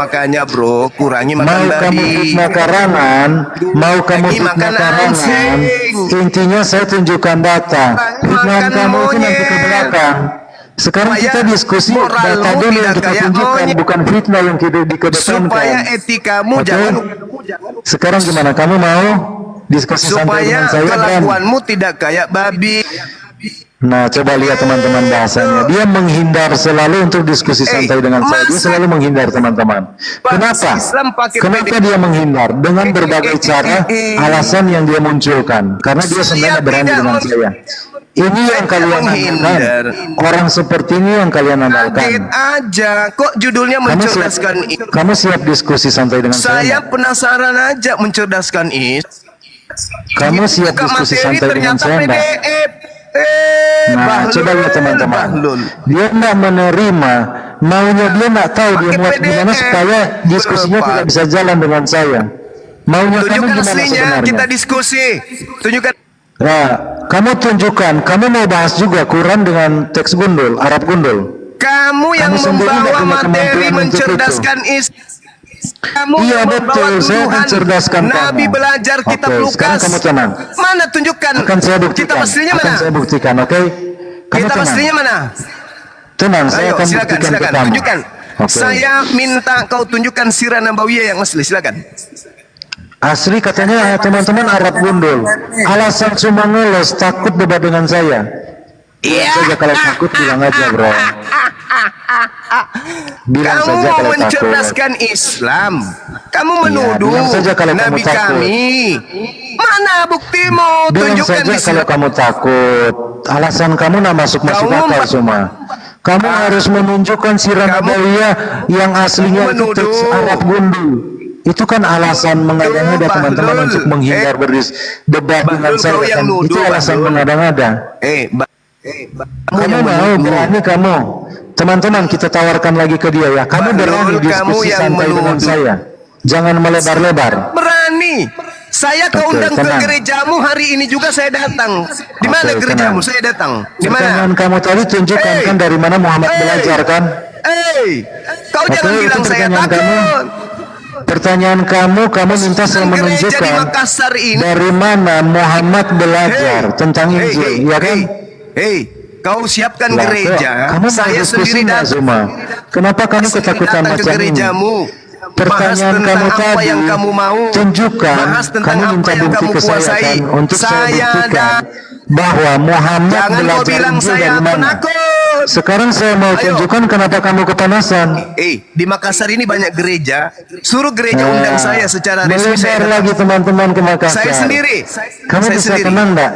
kurangi Mau makan kamu babi. fitnah karangan, mau kamu Lagi fitnah makan karangan, anjing. intinya saya tunjukkan data. Fitnahan Makan kamu itu nanti ke monyet. belakang. Sekarang Supaya kita diskusi moralmu data dulu yang tidak kita kayak tunjukkan, monyet. bukan fitnah yang kita Supaya dikedepankan. etikamu Oke. jangan, Sekarang gimana? Kamu mau diskusi santai supaya dengan saya kan? kelakuanmu tidak kayak babi. Nah, coba lihat teman-teman bahasanya. Dia menghindar selalu untuk diskusi santai dengan saya. Dia masa- selalu menghindar teman-teman. Kenapa? Islam pakai Kenapa dia menghindar? Dengan berbagai cara, alasan yang dia munculkan. Karena dia sebenarnya Dia berani tidak dengan meng- saya. Ini yang kalian menghindar. andalkan. Orang seperti ini yang kalian Kaget andalkan. aja, kok judulnya Kamu siap, mencerdaskan kamu siap diskusi santai dengan Saya saya? penasaran aja mencerdaskan Kamu siap Buka diskusi materi santai dengan ternyata saya enggak? PDF. Nah, Bahlul, coba lihat teman-teman. Bahlul. Dia nggak menerima, maunya dia nggak tahu dia Pakai muat PDF, gimana supaya diskusinya berapa? tidak bisa jalan dengan saya. Maunya kamu Tunjukkan gimana aslinya, sebenarnya? kita diskusi. Tunjukkan. Nah, kamu tunjukkan, kamu mau bahas juga Quran dengan teks gundul, Arab gundul. Kamu yang sendiri nggak membawa punya materi kemampuan untuk mencerdaskan Kamu Iya, yang membawa betul, saya tuduhan mencerdaskan Nabi kamu. belajar kitab Oke, Lukas. sekarang kamu tenang. Mana tunjukkan? Akan saya buktikan. Kitab aslinya Akan mana? saya buktikan, oke? Kamu Kitab tenang. aslinya mana? Tenang, saya Ayo, akan silakan, buktikan ke silakan. kamu. Tunjukkan. Oke. Saya minta kau tunjukkan Sirah Nabawiyah yang asli. Silakan. Asli katanya teman-teman Arab gundul. Alasan cuma ngeles, takut debat dengan saya. Iya. Saja kalau takut bilang aja bro. Bilang Kamu saja mau kalau takut. mencerdaskan Islam. Kamu Iya, menuduh bilang saja kalau kamu Nabi takut. kami Mana buktimu? Bilang Tunjukkan saja di kalau sini. kamu takut. Alasan kamu nak masuk akal semua. Kamu harus menunjukkan sirah nabawiyah yang aslinya itu teks Arab gundu. Itu kan alasan mengada-ngada teman-teman untuk menghindar berdebat dengan saya kan. Itu alasan mengada-ngada. Kamu mau berani kamu. Teman-teman kita tawarkan lagi ke dia ya. Kamu berani diskusi santai dengan saya. Jangan melebar-lebar. Berani. Saya kau undang ke gerejamu hari ini juga saya datang. Di mana gerejamu? Saya datang. Di mana? Pertanyaan kamu tadi tunjukkan kan dari mana Muhammad belajar kan? Kau jangan bilang saya takut. Pertanyaan kamu minta saya menunjukkan dari mana Muhammad belajar tentang Injil, ya kan? Kau siapkan gereja. Kamu Saya sendiri datang. Kenapa kamu ketakutan ke macam ini? gerejamu. Pertanyaan kamu apa tadi yang kamu mau. tunjukkan. Kamu minta bukti ke saya kan untuk saya buktikan bahwa Muhammad belajar Injil dari mana. Sekarang saya mau tunjukkan kenapa kamu kepanasan. Di Makassar ini banyak gereja. Suruh gereja undang saya secara resmi. Melebar lagi teman-teman ke Makassar. Saya sendiri. Kamu saya bisa sendiri. tenang enggak?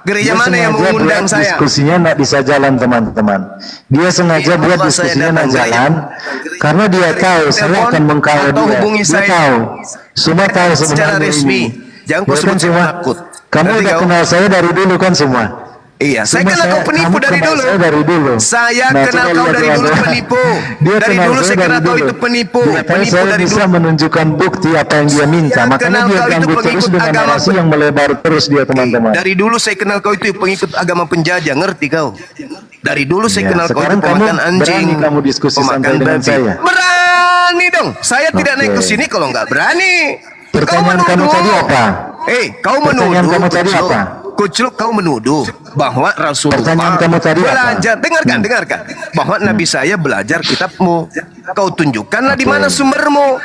Gereja Dia mana yang sengaja mengundang buat saya? Diskusinya enggak bisa jalan teman-teman. Dia sengaja buat diskusinya enggak jalan karena dia tahu saya akan mengkawal dia. Hubungi Dia saya. tahu. Semua tahu Secara sebenarnya resmi. ini. Jangan kau Ya kan sebut saya semua? penakut. Kamu Nanti udah kau- kenal saya dari dulu kan semua. Iya, saya Cuma kenal kau penipu kamu dari kenal dulu. Saya dari dulu. Saya Nah, kenal coba kau lihat dari dulu teman-teman. penipu. Dia Dari kenal dulu saya dari kenal kau dulu. itu penipu. Dia tahu Penipu saya dari bisa dulu. menunjukkan bukti apa yang dia minta. Saya Makanya kenal dia kau itu ganggu terus pengikut dengan agama narasi yang melebar terus dia teman-teman. Dari dulu saya kenal kau itu pengikut agama penjajah, ngerti kau? Dari dulu saya Ya, kenal kau itu sekarang kamu pemakan anjing, berani kamu diskusi pemakan santai dengan babi. saya? Berani dong. Saya tidak Oke. naik ke sini kalau nggak berani. Pertanyaan Kau kamu menuduh. tadi apa? Kau menuduh. Pertanyaan kamu tadi Kucluk. apa? Kucluk, kau menuduh bahwa Rasulullah Pertanyaan kamu tadi apa? belajar. Dengarkan. Bahwa Nabi saya belajar kitabmu. Kau tunjukkanlah di mana sumbermu.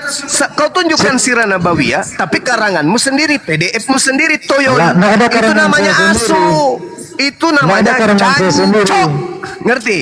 Kau tunjukkan sirah nabawiyah, tapi karanganmu sendiri, PDF-mu sendiri, toyol. Nggak ada Itu karangan namanya saya asu. sendiri. Itu Nggak ada namanya karangan saya sendiri. cancok. Ngerti?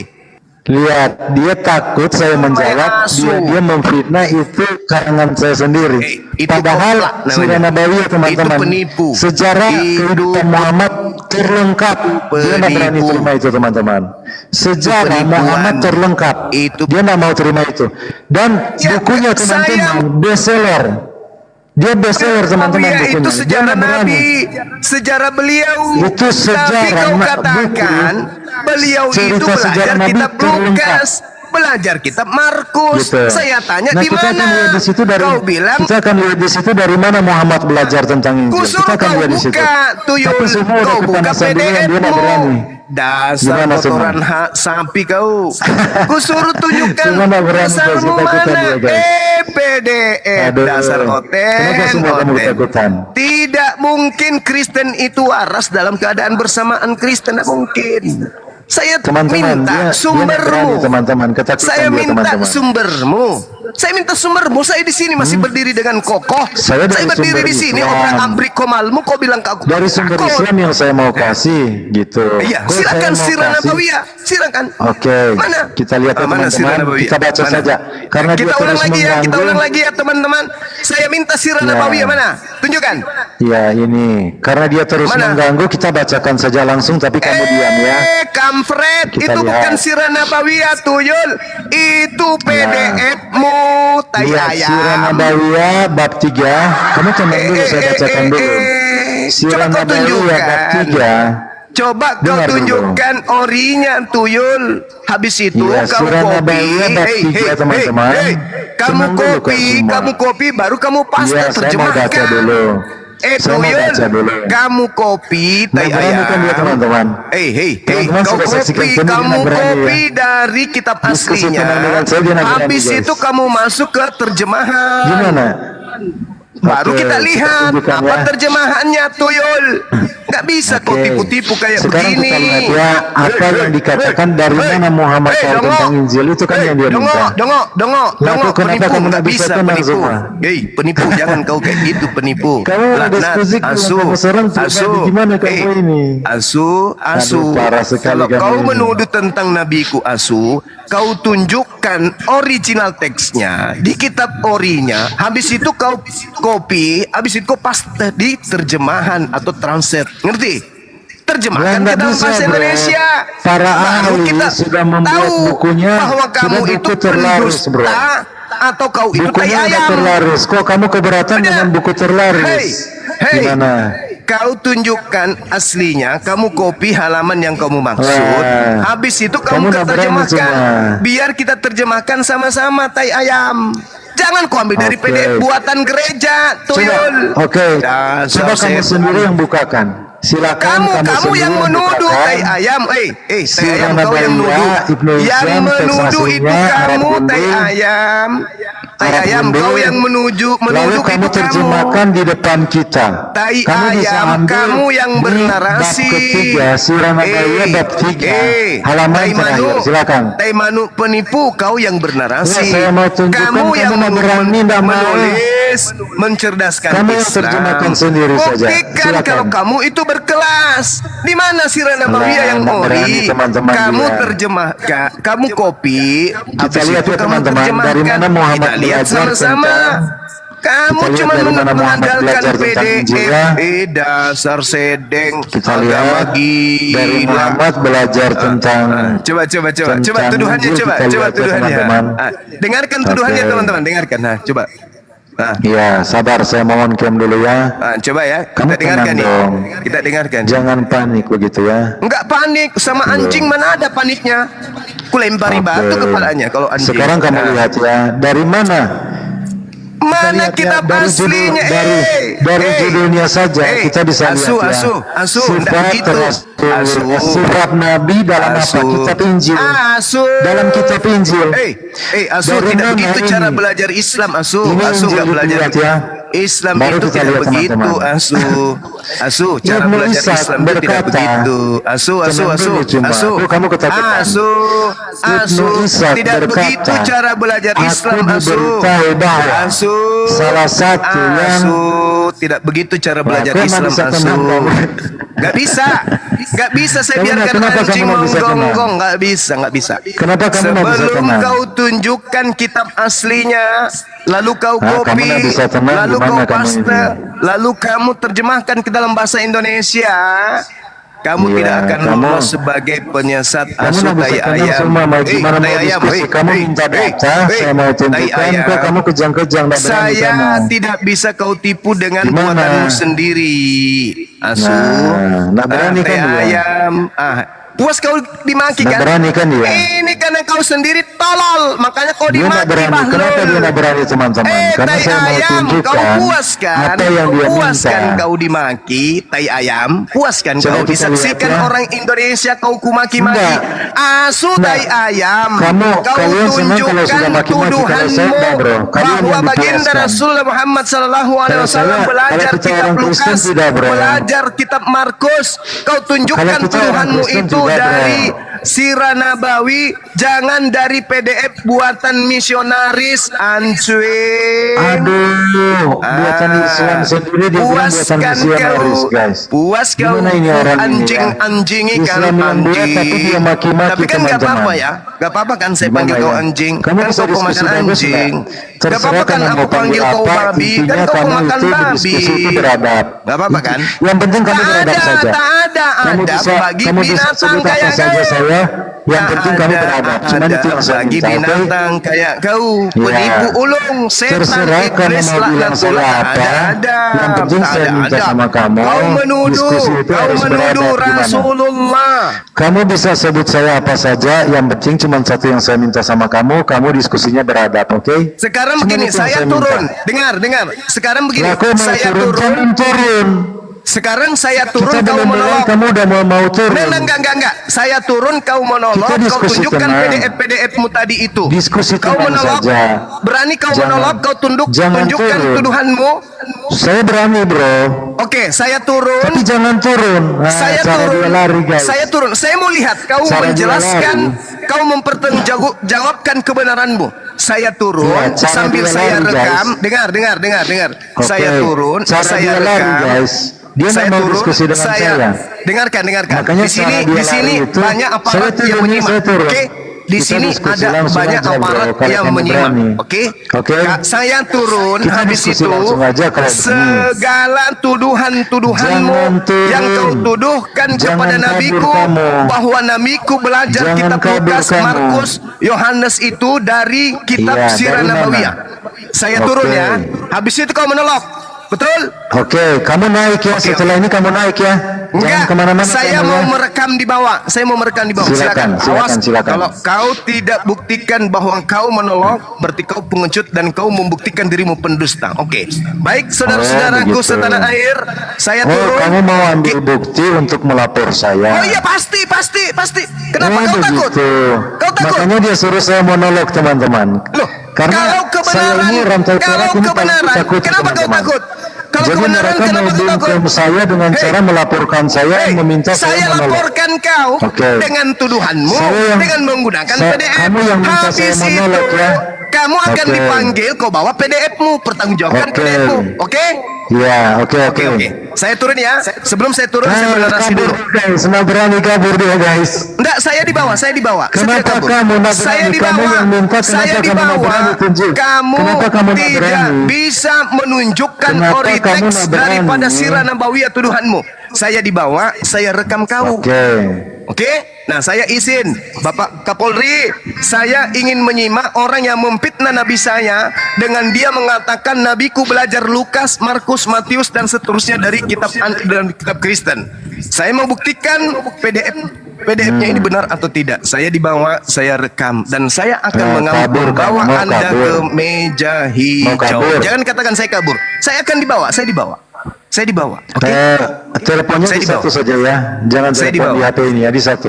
Lihat, dia takut saya menjawab, dia memfitnah itu karangan saya sendiri. Itu Padahal koplak namanya. Sirah Nabawiyah teman-teman, Itu penipu. sejarah Itu kehidupan Muhammad terlengkap. Dia tidak berani penipu. terima itu teman-teman. Sejarah penipuan. Muhammad terlengkap. Itu- Dia tidak mau terima itu. Dan Ya, bukunya teman-teman saya- bestseller. Dia bestseller teman-teman Nabawiyah bukunya. itu Dia sejarah nggak berani. Nabi, sejarah beliau. Itu sejarah Tapi kau buku. katakan beliau itu Cerita belajar sejarah Nabi kitab terlengkap. Lukas, belajar kitab Markus. Gitu. Saya tanya Nah, di kita akan mana? lihat di situ dari Kau bilang kita akan lihat di situ dari mana Muhammad belajar tentang Injil. kusuruh Kita akan kau lihat di situ. buka tuyul, Tapi semua udah kau buka kepanasan duluan, dia tidak PDF-mu. berani. Dasar Gimana, kotoran Suma? hak sapi kau. Kusuruh tunjukkan Suma nggak berani, dasarmu guys. Ketakutan mana? dia, guys. PDF, Aduh. dasar hotel. Kenapa semua kamu ketakutan? Tidak mungkin Kristen itu waras dalam keadaan bersamaan Kristen, tidak mungkin. Saya Teman-teman, minta dia sumbermu. berani, teman-teman. Ketakutan Saya dia, minta teman-teman. sumbermu. Saya minta sumbermu. Saya di sini masih berdiri dengan kokoh. Saya dari berdiri sumber di sini. Islam. Obrak-abrik komalmu. Kau bilang aku Dari sumber takut. Islam yang saya mau kasih gitu. Iya, Kok silakan saya mau sirah kasih? Nabawiyah. Silakan. Oke, Mana? kita lihat ya Mana sirah teman-teman. Nabawiyah? Kita baca Mana? saja. Karena kita dia ulang terus lagi ya, kita mengganggu. ulang lagi ya teman-teman. Saya minta sirah Ya. Nabawiyah mana? Tunjukkan. Ya ini, karena dia terus Mana? mengganggu, kita bacakan saja langsung, tapi kamu diam ya. Kamfret, Kita itu lihat. bukan sirah Nabawiyah, tuyul. Itu PDF-mu, tai Lihat Sirah ayam. Nabawiyah bab 3. Kamu tenang dulu, saya bacakan dulu. Coba Sirah kau Nabawiyah bab tunjukkan. 3. Coba kau Dengar dulu. tunjukkan orinya, tuyul. Habis itu Iya, kamu Sirah copy. Nabawiyah bab 3, teman-teman. Kamu Tenang dulu, copy, kau semua. kamu copy, baru kamu paste Iya, saya mau terjemahkan. baca dulu. Saya mau tuyul, baca dulu. kamu copy, tai Nggak berani kan dia, ayam. teman-teman. Kau Teman-teman sudah saksikan copy, sendiri, kamu nggak berani copy ya. dari kitab Diskusi aslinya. tenang dengan saya, dia nggak berani, Habis guys. itu kamu masuk ke terjemahan. Gimana? Baru Oke, kita lihat tunjukkan apa ya. terjemahannya, tuyul. Nggak bisa kau Oke. tipu-tipu kayak Sekarang begini. kita lihat ya apa yang dikatakan dari mana Muhammad tahu tentang Injil, itu kan yang dia minta. Dongok, Lalu kenapa penipu, kamu nggak nggak bisa bisa tenang penipu. semua? Penipu, jangan kau kayak gitu, penipu. Kamu udah diskusi dengan seorang pribadi, gimana kamu ini? Asu. Aduh, parah sekali Kalau kamu kau ini. menuduh tentang nabiku Asu, kau tunjukkan original teksnya di kitab orinya. Habis itu kau copy, habis itu kau paste di terjemahan atau translate, ngerti? Terjemahkan nggak ke dalam bisa, bahasa bro. Indonesia. Para Baru ahli kita sudah membuat tahu bukunya, bahwa kamu sudah buku itu terlaris, bro. pendusta atau kau itu tai Bukunya udah ayam. terlaris. Kok kamu keberatan Udah. dengan buku terlaris? Hei, Gimana? kau tunjukkan aslinya, kamu copy halaman yang kamu maksud. Wah. Habis itu Kamu kamu nggak berani terjemahkan. semua. Biar kita terjemahkan sama-sama, tai ayam. Jangan kau ambil dari Oke. PDF buatan gereja, tuyul. Oke. Dasar Coba kamu setan. sendiri yang bukakan. Silakan Kamu sendiri yang menuduh tai bukakan. ayam, tai Surah ayam kau yang Nabawiyah, nuduh, Ibnu yang Hisham, teks menuduh itu aslinya, Arab kamu, tai Gundul. ayam, tai Arab ayam Gundul. kau yang Lalu menuduh kamu itu kamu. terjemahkan di depan kita. Tai Kamu bisa ayam, ambil kamu yang di bernarasi. Bab ketiga, surah Nabawiyah bab 3, halaman tai terakhir. manu, Silakan. Tai manu penipu, kau yang bernarasi. Ya, saya mau tunjukkan kamu yang kamu berani, nggak mau. menulis, mencerdaskan Kamu yang Islam. terjemahkan sendiri saja. Buktikan Silakan. kalau kamu itu berkelas. Di mana Sirah Nabawiyah yang nggak berani, ori? teman-teman Kamu dia. terjemahkan, kamu copy. Kita habis lihat itu ya, kamu teman-teman, terjemahkan. dari mana Muhammad Kita lihat belajar sama-sama. tentang- Kamu Kita lihat cuma dari mana Muhammad mengandalkan belajar tentang Injil, ya. PDF, dasar sedeng, Kita agama lihat dari gila. Muhammad belajar tentang Coba tentang tuduhannya, Injil. coba Kita lihat ya, tuduhannya. teman-teman. Dengarkan tuduhannya, Oke. teman-teman, dengarkan. Coba. Ya, sabar, saya mohon diam dulu ya. Coba ya, Kamu kita dengarkan tenang nih. dong. Kita dengarkan. Jangan panik begitu ya. Enggak panik, sama anjing mana ada paniknya? Kulempari Oke. batu kepalanya kalau anjing. Sekarang kamu Nah. lihat ya, dari mana? Mana lihat ya, kitab dari judul- aslinya? dari judulnya saja kita bisa lihat ya. Asu, Sifat Rasul, sifat Nabi dalam apa? Kitab Injil. Dalam kitab Injil. Asu Dari tidak mana begitu ini? cara belajar Islam. Asu Ini Asu Injil nggak belajar dilihat ya. Islam Baru itu kita tidak lihat, begitu. teman-teman. Asu cara Ibnu belajar Ishaq Islam itu tidak berkata, begitu. Asu tenang dulu cuma. Oh, kamu ketakutan. Asu Ibnu Ishaq tidak berkata, begitu cara belajar Islam. aku diberitahu bahwa Asu salah satu yang tidak begitu cara belajar Aku emang Islam. bisa Asu tenang, kamu. nggak bisa, nggak bisa saya Kamu biarkan kenapa kamu anjing nggak bisa tenang? menggonggong, nggak bisa. Kenapa kamu nggak bisa Sebelum tenang? kau tunjukkan kitab aslinya, lalu kau Kamu copy, nggak bisa tenang, lalu kau gimana kamu paste, ini? lalu kamu terjemahkan ke dalam bahasa Indonesia, kamu Iya, tidak akan kamu- lolos sebagai penyesat Kamu asu nggak bisa tai tenang ayam. semua. Mau gimana Tai mau ayam, diskusi? Kamu minta data, saya mau tai tunjukkan. ayam. Kok kamu kejang-kejang dan berani Saya kamu? tidak bisa kau tipu dengan Gimana? buatanmu sendiri, Asu. Nah, berani Tai kan dia? ayam. Puas kau dimaki Nggak kan? berani kan dia? Ini karena kau sendiri tolol, makanya kau Dia nggak dimaki, berani. Kenapa dia Bahlul. nggak berani, teman-teman? Karena Tai saya mau ayam, kau tunjukkan puas kan? apa yang dia Puas minta. kan kau dimaki, tai ayam? Puas kan Coba kau kita disaksikan lihat ya. orang Indonesia kau kumaki-maki? Enggak. Asu tai Enggak. ayam. Kalian Kau senang kalau tunjukkan sudah maki-maki. Kalau saya tuduhanmu enggak, bro. Kalian bahwa yang baginda dipuaskan. Rasulullah Muhammad sallallahu alaihi Kalau wasallam saya- belajar kalau kita kitab orang Kristen Lukas, tidak, bro. belajar kitab Markus. Kau tunjukkan Kalau kita orang tuduhanmu Kristen itu tidak, bro. dari Sirah Nabawi, jangan dari PDF buatan misionaris ancuy. Aduh, buatan Islam sendiri dia bilang buatan misionaris, guys. Puas kau Gimana ini orang ini, ya? anjing kan Islam yang buat, anjing. tapi dia maki-maki, Tapi kan nggak teman-teman. apa-apa ya, nggak apa-apa kan saya Gimana panggil kau ya? anjing. Kamu Kan bisa kau diskusi makan bagus anjing. nggak? Nggak apa-apa kan Terserah aku kamu panggil mau kau panggil apa, babi. Kan intinya kau kamu makan itu babi. diskusi itu beradab. Nggak apa-apa kan? Yang penting kamu beradab saja. Tak ada Kamu adab bisa, bagi kamu bisa binatang sebut apa kayak saja kau. saya. Yang Tak penting kamu ada beradab. Cuma itu yang saya bagi minta, oke? binatang kayak kau, Ya. penipu ulung, setan, Terserah kamu iblis, mau bilang saya laknatullah. apa. Ada Yang penting tak saya ada minta adab. sama kamu, Kau menuduh, diskusi itu kau harus menuduh beradab, gimana? Rasulullah. Kamu bisa sebut saya apa saja. Yang penting cuma satu yang saya minta sama kamu. Kamu diskusinya beradab, oke? Sekarang Cuma begini, itu yang saya minta. turun. Dengar. Sekarang begini, Ya, aku mau saya turun. turun. Jangan turun. Sekarang saya turun, Kita kau belum mulai, monolog. kamu udah mau turun. Enggak. Saya turun, kau monolog. Kita Kau diskusi tunjukkan tenang. PDF-mu tadi itu. Diskusi Kau tenang monolog. saja. Berani kau Jangan. monolog, kau Jangan tunjukkan turun. tuduhanmu. Saya berani, bro. Oke, saya turun. Tapi jangan turun. Nah, Saya cara turun. dia lari, guys. Saya turun. Saya mau lihat kau Cara dia menjelaskan, lari. kau mempertanggungjawabkan kebenaranmu. Saya turun Ya, cara sambil dia saya lari, rekam. guys. Dengar. Oke. Saya turun, Cara saya dia lari, rekam. guys. Dia saya nggak mau turun, diskusi dengan saya. Dengarkan. Makanya Di sini, cara dia di sini lari itu, banyak saya aparat turun, yang menyimak. saya turun. Oke. di Kita sini diskusi ada langsung banyak aja, bro, aparat kalau yang kamu menyimak. berani. Oke? Oke. Saya turun Kita habis diskusi itu langsung aja kalau segala tuduhan-tuduhanmu Jangan turun. yang kau tuduhkan Jangan kepada kabur nabiku kamu. bahwa nabiku belajar Jangan kitab kabur Lukas, kamu. Markus, Yohanes itu dari kitab Iya, Sirah dari mana? Nabawiyah. Saya Oke. turun ya. Habis itu kau menolak. Betul? Oke, kamu naik ya. Oke, Setelah ini kamu naik ya. Jangan Enggak, kemana-mana. saya kamu mau ya. merekam di bawah. Saya mau merekam di bawah. Silakan, Awas, silakan. kalau kau tidak buktikan bahwa kau menolak, berarti kau pengecut dan kau membuktikan dirimu pendusta. Oke. Baik, saudara-saudaraku begitu. setanah air, saya Oh, turun. kamu mau ambil bukti untuk melapor saya. Oh iya, pasti. Kenapa kau takut? begitu. Kau takut? Makanya dia suruh saya monolog, teman-teman. Loh, Karena kalau saya kebenaran, ini rantai perak ini takut, kenapa kau teman-teman. takut? Kalau Jadi kebenaran, mereka kenapa kau takut? membungkam saya dengan Hei. cara melaporkan saya, Hei, meminta saya saya monolog. laporkan kau Oke. dengan tuduhanmu Saya yang- dengan menggunakan PDF. kamu yang minta saya Habis monolog, itu, ya. kamu akan Oke. dipanggil, kau bawa PDF-mu, pertanggungjawabkan Oke. PDF-mu. Oke? Ya, oke. Oke. Saya turun ya. Sebelum saya turun, saya bernarasi kabur, dulu. guys. Nah, berani kabur dia, guys. Enggak, saya di bawah. Saya tidak Kenapa kabur. kamu nak Saya berani? di Kamu bawah. yang minta, Saya kenapa di kamu nak bawah. berani tunjuk? Kamu Kenapa kamu nak tidak berani? bisa menunjukkan Kenapa ori kamu teks nak berani? daripada Sirah Nabawiyah tuduhanmu. Saya di bawah, saya rekam kau. Oke. Oke, nah saya izin Bapak Kapolri, saya ingin menyimak orang yang memfitnah Nabi saya dengan dia mengatakan Nabiku belajar Lukas, Markus, Matius dan seterusnya dari kitab Kristen. Saya mau buktikan PDF-nya ini benar atau tidak. Saya dibawa, saya rekam dan saya akan kabur, membawa mau Anda kabur. ke meja hijau. kabur. Jangan katakan saya kabur. Saya akan dibawa, saya dibawa. Saya dibawa. Oke. Teleponnya Saya di di satu bawah. saja ya. Jangan Saya di telepon di bawah. HP ini ya, di satu.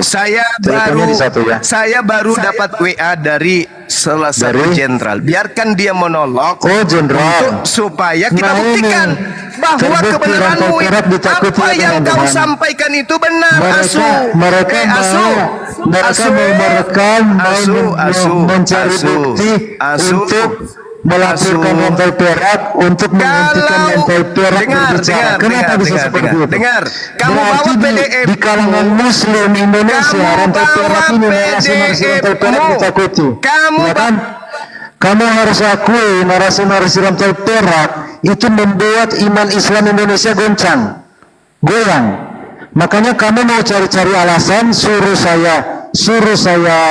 Teleponnya di satu ya. Saya baru dapat WA dari salah satu Dari? jenderal. Biarkan dia monolog Oh, jenderal. supaya kita Nah, buktikan ini. bahwa Terbukti kebenaranmu rantai perak ditakuti apa ya, yang kau teman-teman. sampaikan itu benar. Mereka mau merekam, mencari bukti untuk melaporkan rantai perak, untuk menghentikan rantai perak berbicara. Kenapa bisa seperti itu? Dengar, kamu Berarti bawa PDF di kalangan Muslim Indonesia rantai perak ini, narasi-narasi rantai perak ditakuti. Ya kan? Kamu harus akui narasi-narasi rantai perak itu membuat iman Islam Indonesia goyang. Makanya kamu mau cari-cari alasan, suruh saya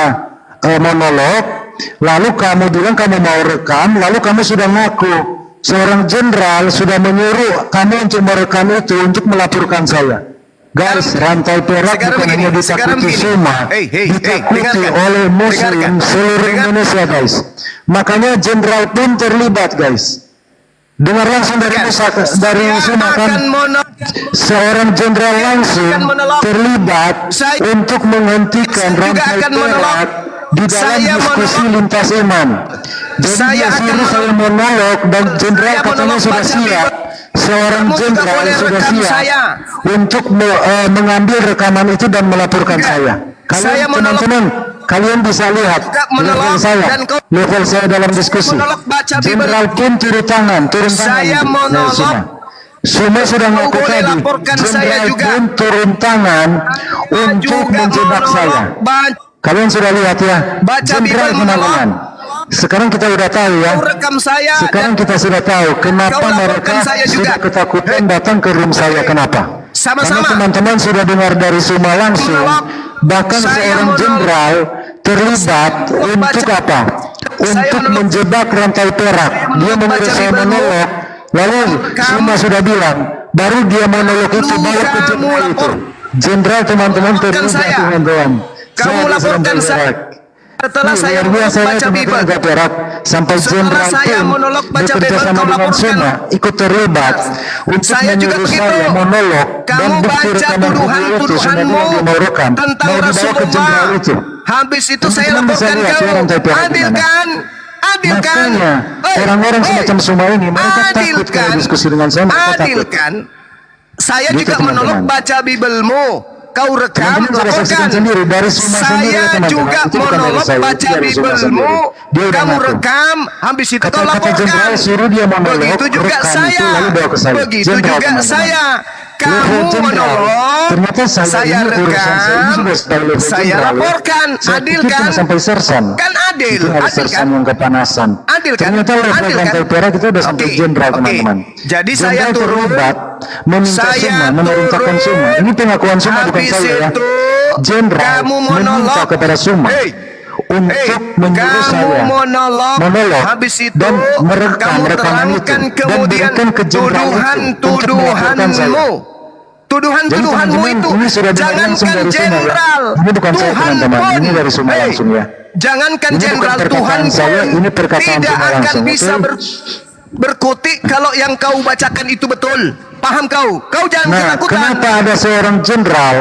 monolog. Lalu kamu bilang kamu mau rekam, lalu kamu sudah ngaku seorang jenderal sudah menyuruh kamu untuk merekam itu untuk melaporkan saya. Guys, rantai perak bukan hanya ditakuti semua, ditakuti oleh Muslim seluruh Indonesia, guys. Makanya jenderal pun terlibat, guys. Dengar langsung dari Musma kan, seorang jenderal langsung terlibat untuk menghentikan rantai perak di dalam diskusi lintas iman. Jadi dia suruh saya monolog dan jenderal katanya sudah siap. Seorang jenderal sudah siap untuk mengambil rekaman itu dan melaporkan saya. Kalian teman-teman, kalian bisa lihat level saya dalam diskusi. Jenderal pun turun tangan. Saya monolog. Semua sudah ngaku tadi. Jenderal pun turun tangan untuk menjebak saya. Kalian sudah lihat ya, jenderal teman-teman. Sekarang kita sudah tahu ya. Sekarang kita sudah tahu kenapa mereka sudah ketakutan datang ke room saya. Kenapa? Karena teman-teman sudah dengar dari semua langsung. Bahkan seorang jenderal terlibat untuk apa? Untuk menjebak rantai perak. Dia menyuruh saya monolog. Lalu semua sudah bilang, baru dia monolog itu baru ke jenderal itu. Jenderal teman-teman terlibat teman-teman. Kamu laporkan saya. Setelah saya baca Bible, sampai jenderal pun bekerja sama dengan semua ikut terlibat untuk menyuruh saya monolog dan bukti rekaman video itu sebenarnya dia mau rekam, mau dibawa ke jenderal itu. Habis itu saya laporkan kau. Adilkan. Makanya orang-orang semacam semua ini mereka takut kalau diskusi dengan saya. Adilkan. Saya juga menolong baca Biblemu. kau rekam, Teman-teman sudah saksikan laporkan. sendiri dari Suma sendiri, Saya ya, teman-teman. juga Itu bukan dari monolog saya, baca itu dari Suma Bibelmu, sendiri. Dia udah kamu ngaku. rekam, habis itu kau Kata laporkan. jenderal suruh dia monolog, Begitu juga rekam saya, itu, lalu bawa ke saya. begitu Jenderal, juga teman-teman. saya. Kamu Level jenderal. monolog, Ternyata saya ini urusan saya ini rekam, sudah sampai level saya jenderal, ya. laporkan. Saya Adil pikir kan? cuma sampai sersan. Kan adil, Itu harus adil sersan kan? yang kepanasan. Adil kan? Ternyata level Adil kan? rantai perak itu udah sampai Oke, jenderal, oke. teman-teman. Jadi saya Jenderal turun, terlibat meminta saya Suma, memerintahkan turun. Suma. Ini pengakuan Suma, bukan Habis saya, ya. itu, Jenderal kamu meminta monolog. kepada Suma Hei, untuk menyuruh kamu saya monolog, habis itu dan merekam kamu rekaman itu terangkan dan kemudian berikan ke jenderal itu untuk melaporkan saya. tuduhan-tuduhanmu Jadi, itu. teman-teman, ini sudah dengar langsung Jangankan dari Suma, ya. jenderal, Ini bukan saya, Tuhan teman-teman. pun. Ini dari Suma Hei, langsung, ya. Jangankan Ini bukan jenderal, perkataan Tuhan saya, pun ini perkataan tidak Suma akan langsung, bisa oke? berkutik kalau yang kau bacakan itu betul. Paham kau? Kau jangan Nah, ketakutan. kenapa ada seorang jenderal?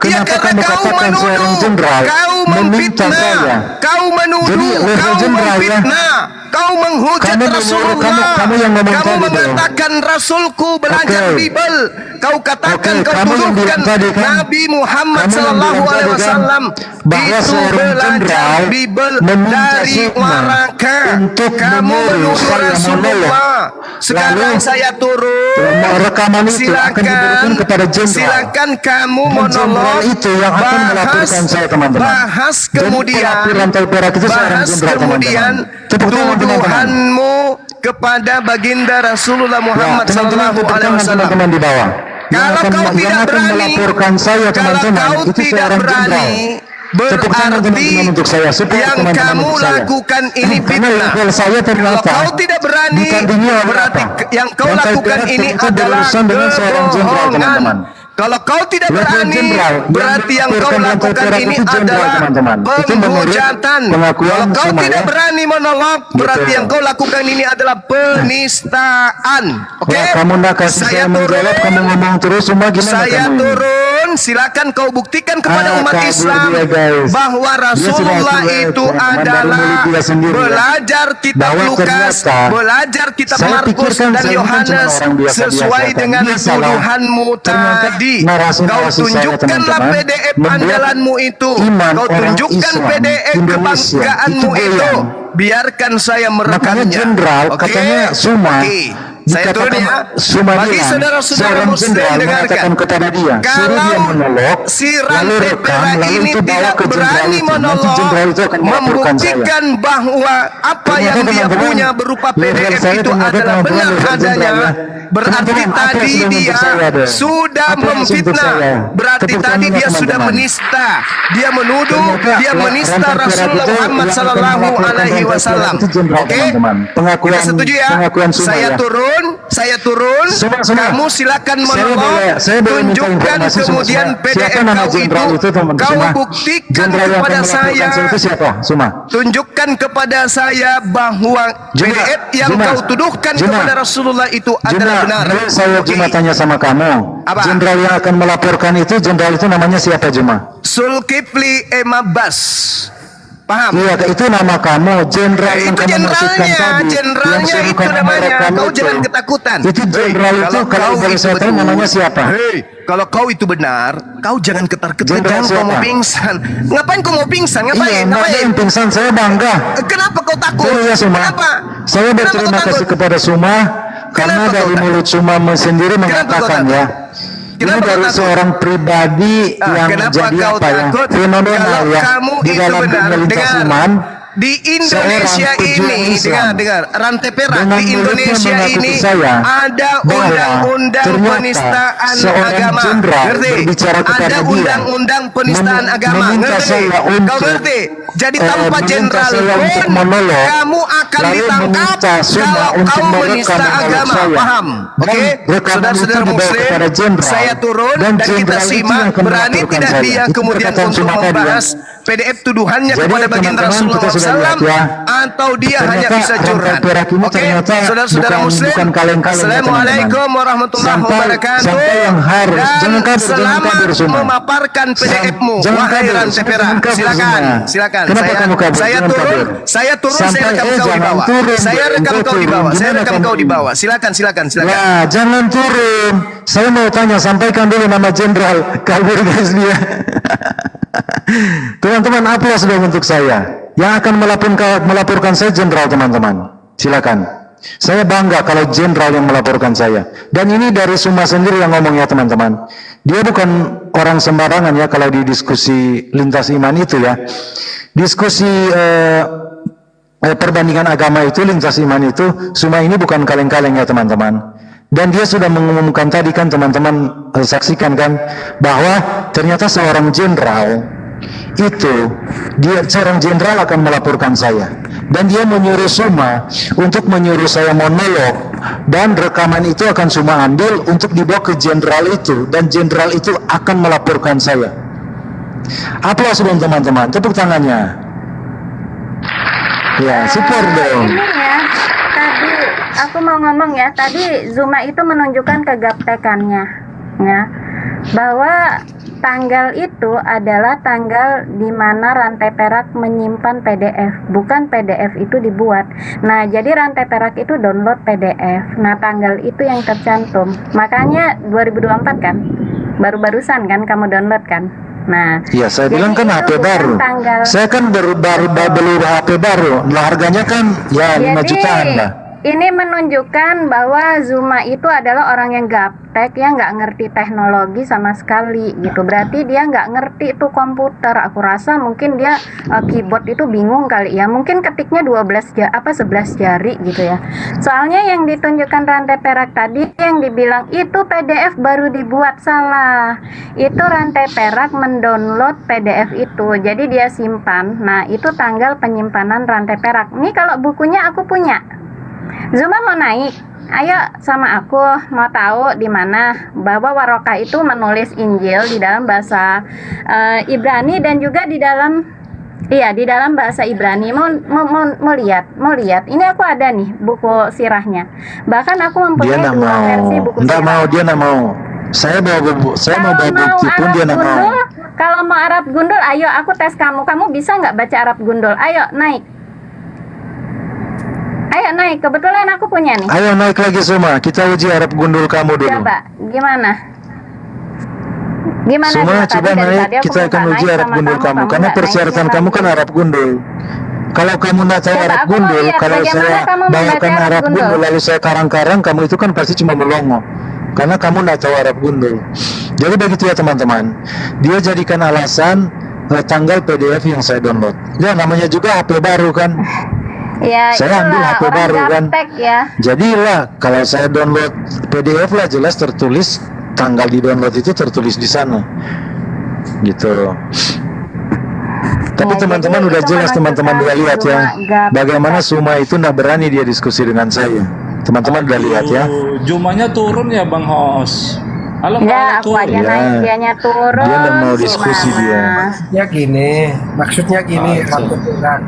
Ya, Kenapa karena kamu kau katakan menuduh, seorang jenderal kau meminta memfitnah, saya? kau menuduh, Jadi, level kau jenderal, ya. memfitnah, kau menghujat Kamu menyuruh, Rasulullah, kamu yang ngomong kamu tadi, bro. mengatakan Rasulku belajar Oke. Bibel, kau katakan, Oke, kau kamu yang tuduhkan bilang tadi, kan? Nabi Muhammad Kamu yang Sallallahu bilang Alaihi tadi, kan? Wasallam Bahwa itu seorang belajar jenderal Bibel meminta dari Sukma Waraka. untuk Kamu menyuruh menuduh saya Rasulullah. Sekarang Lalu, saya turun. rekaman itu akan diberikan kepada jenderal. Silakan kamu Dan jenderal monolog, itu yang akan melaporkan saya, teman-teman. bahas Jadi, kemudian, pelapor rantai perak itu seorang bahas jenderal, kemudian teman-teman. Tepuk tangan, teman-teman. tuduhanmu kepada baginda Rasulullah Muhammad Ya, teman-teman, Sallallahu tepuk Alaihi tangan, Wasallam. teman-teman di bawah. Kalau kau yang tidak akan berani, melaporkan saya, kalau teman-teman, kau itu tidak seorang berani, jenderal. Tepuk tangan, berarti teman-teman, untuk saya. Support, yang teman-teman, kamu untuk saya. lakukan ini Karena fitnah. level saya Kalau ternyata kau tidak berani, ditandingi oleh berarti apa? yang kau Rantai lakukan perak ini ternyata adalah berurusan dengan seorang jenderal, kebohongan. teman-teman. Kalau kau tidak Level berani, jenderal berarti yang kau melaporkan rantai lakukan perak ini itu jenderal, adalah teman-teman. Itu menurut penghujatan. pengakuan Kalau kau Suma, tidak ya. berani monolog, berarti Betul. yang kau lakukan ini adalah penistaan. Oke? Wah, kamu nak kasih saya menjawab, kamu ngomong terus, Suma, gimana Saya kamu ini? turun, silakan kau buktikan kepada umat kabur Islam dia, guys. bahwa Dia Rasulullah sudah itu dari adalah mulut dia sendiri, ya. belajar kitab Bahwa Lukas, ternyata belajar kitab saya Markus pikirkan dan saya bukan cuma Yohanes orang biasa-biasa, sesuai kan? dengan Ini salah. tuduhanmu Ternyata tadi. narasi-narasi Kau saya, tunjukkanlah teman-teman, PDF membuat andalanmu itu. iman Kau orang tunjukkan Islam PDF Indonesia kebanggaanmu itu itu. goyang. Biarkan saya Makanya merekamnya. jenderal Oke? katanya Suma. Oke. Saya turun Dikatakan ya. Suma Bagi bilang, saudara-saudara seorang muslim jenderal dengarkan. mengatakan kepada dia, suruh dia Kalau monolog, si lalu rantai rekam, perak lalu ini itu bawa tidak ke jenderal berani itu. Nanti monolog, jenderal itu akan melaporkan saya. membuktikan bahwa apa Ternyata, yang dia teman-teman, punya berupa level PDF saya itu ternyata, adalah teman-teman, benar level adanya. jenderal, ya. Berarti Teman-teman, apa tadi yang sudah dia untuk saya, deh? sudah Apa yang untuk memfitnah. saya? Berarti Tepuk tadi tangan, dia sudah teman-teman. menista. Dia menuduh, Ternyata dia menista rantai perak Rasulullah itu Muhammad yang akan Sallallahu melaporkan Alaihi rantai perak Wasallam. itu jenderal, Oke? teman-teman. Pengakuan- Kita setuju ya? pengakuan Suma, Saya ya. turun, saya turun. Suma. Kamu silakan Saya monolog. boleh minta Tunjukkan informasi, Suma. kemudian Siapa PDF nama kau jenderal itu, teman-teman, kau Suma? buktikan Jenderal yang kepada akan melaporkan saya. itu siapa, Suma? Tunjukkan kepada saya bahwa Juma, PDF yang Juma, kau tuduhkan Juma, kepada Rasulullah itu adalah benar. Juma, saya Oke. cuma tanya sama kamu. Apa? Jenderal yang akan melaporkan itu, jenderal itu namanya siapa, Juma? Zulkifli Emabas. Paham? Iya, itu nama kamu. Jenderal yang Itu kamu maksudkan jenderalnya, tadi. Yang jenderalnya suruh itu kamu namanya. merekam Kau itu. jangan ketakutan. Itu jenderal itu, kalau kau boleh itu saya tahu betul. namanya siapa? Hei, kalau kau itu benar, kau jangan ketar-ketar, Jenderal jangan kau mau siapa? pingsan. Ngapain kau mau pingsan? Iya, Ngapain? Mbak Ngapain? yang pingsan, saya bangga. Kenapa kau takut? Jadi ya, Suma, Kenapa? saya Kenapa berterima kau kasih takut? kepada Suma karena Kenapa dari kau takut? mulut Suma sendiri Kenapa kau mengatakan takut? ya. Ini Kenapa kau dari takut? seorang pribadi yang kenapa jadi kau apa ya, takut? fenomenal Kalau ya kamu di itu dalam benar, dunia lintas dengar. iman. Di Indonesia Seorang pejuang ini, Islam. dengar, rantai perak Dengan di Indonesia mulutnya mengaku ini ke saya ada bahwa undang-undang ternyata penistaan seorang agama. jenderal Ngerti? berbicara kepada Ada dia, undang-undang penistaan agama. meminta Ngerti? saya Kau untuk, ngerti? Jadi tanpa meminta jenderal saya untuk pun monolog, kamu akan lalu ditangkap meminta Suma kalau untuk kau merekam menista monolog agama. saya. Paham? Dan Oke? rekaman Saudara-saudara itu dibawa muslim, kepada jenderal. saya turun Dan dan kita jenderal itu simak. yang akan Berani melaporkan tidak saya. dia Itu kemudian perkataan untuk Suma tadi, ya. membahas PDF tuduhannya Jadi, kepada baginda teman-teman, Rasulullah kita sudah SAW lihat ya. atau dia hanya Ternyata bisa rantai curhat. perak ini Oke, ternyata saudara-saudara muslim, bukan kaleng-kaleng ya, Assalamualaikum teman-teman. warahmatullahi wabarakatuh. Sampai yang harus, Dan jangan kabur selamat semua. memaparkan PDF-mu, Jangan wahai kabur, rantai perak. jangan kabur Silakan, semua. silakan. Kenapa kamu kabur? Saya Jangan turun, kabur. saya turun, saya Sampai rekam kau di jangan bawah. turun, Saya rekam engkau kau di turun. bawah. Saya Gimana rekam kamu? kau di bawah. Silakan, silakan, silakan. Nah, jangan turun. Saya mau tanya, sampaikan dulu nama jenderal. Kabur guys dia. Teman-teman, apa sudah untuk saya? Yang akan melaporkan saya jenderal, teman-teman. Silakan. Saya bangga kalau jenderal yang melaporkan saya. Dan ini dari Suma sendiri yang ngomong ya, teman-teman. Dia bukan orang sembarangan ya kalau di diskusi lintas iman itu ya. Diskusi perbandingan agama itu, lintas iman itu, Suma ini bukan kaleng-kaleng ya, teman-teman. Dan dia sudah mengumumkan tadi kan, teman-teman saksikan kan, bahwa ternyata seorang jenderal itu, seorang jenderal akan melaporkan saya. Dan dia menyuruh Suma untuk menyuruh saya monolog, dan rekaman itu akan Suma ambil untuk dibawa ke jenderal itu, dan jenderal itu akan melaporkan saya. Aplaus dong teman-teman, tepuk tangannya. Ya, super dong. Ini ya, tadi aku mau ngomong ya, tadi Zuma itu menunjukkan kegaptekannya, ya, bahwa tanggal itu adalah tanggal di mana Rantai Perak menyimpan PDF, bukan PDF itu dibuat. Nah, jadi Rantai Perak itu download PDF. Nah, tanggal itu yang tercantum. Makanya 2024 kan, baru-barusan kan kamu download kan. Nah, iya, saya jadi bilang kan itu HP bukan baru. tanggal- Saya kan baru beli HP baru. Lah harganya kan ya 5 jutaan lah. Ini menunjukkan bahwa Zuma itu adalah orang yang gaptek, ya, nggak ngerti teknologi sama sekali gitu. Berarti dia nggak ngerti itu komputer. Aku rasa mungkin dia keyboard itu bingung kali ya. Mungkin ketiknya 11 jari gitu ya. Soalnya yang ditunjukkan Rantai Perak tadi yang dibilang itu PDF baru dibuat, salah. Itu Rantai Perak mendownload PDF itu. Jadi dia simpan. Nah, itu tanggal penyimpanan Rantai Perak. Ini kalau bukunya aku punya. Zuma mau naik, ayo sama aku, mau tahu di mana bahwa Warokah itu menulis Injil di dalam bahasa Ibrani dan juga di dalam bahasa Ibrani. Mau lihat. Ini aku ada nih buku sirahnya. Bahkan aku Dia mempunyai nggak dua mau. versi buku Nggak sirah. mau, dia nggak mau. Saya mau bawa bukti pun dia nggak mau. Kalau mau Arab gundul, ayo aku tes kamu. Kamu bisa nggak baca Arab gundul? Ayo naik. Kebetulan aku punya nih. Ayo naik lagi Suma, kita uji Arab gundul kamu dulu. Coba, gimana Suma, tadi coba dari naik, tadi aku kita akan minta uji naik Arab sama gundul kamu. Karena nggak persyaratan naik, kamu naik. kan Arab gundul. Kalau kamu nggak tahu Coba Arab aku mau gundul, lihat kalau bagaimana saya kamu membaca bawakan Arab Arab gundul. gundul lalu saya karang-karang, kamu itu kan pasti cuma melongo. Karena kamu nggak tahu Arab gundul. Jadi begitu ya teman-teman. Dia jadikan alasan tanggal PDF yang saya download. Ya namanya juga HP baru kan. Ya, Saya ambil itulah, HP orang baru kan. gaptek ya. Jadilah kalau saya download PDF lah jelas tertulis tanggal di download itu tertulis di sana. Gitu. Tapi Ya, teman-teman jadi udah itu jelas, teman-teman udah lihat ya Zuma gaptek. bagaimana Suma itu nggak berani dia diskusi dengan saya. Teman-teman udah lihat ya. Jumanya turun ya Bang Hos. Halo Enggak, aku turun. aja Ya. naik, dianya turun. Dia nggak mau diskusi gimana? dia. Maksudnya gini, Rantai Perak.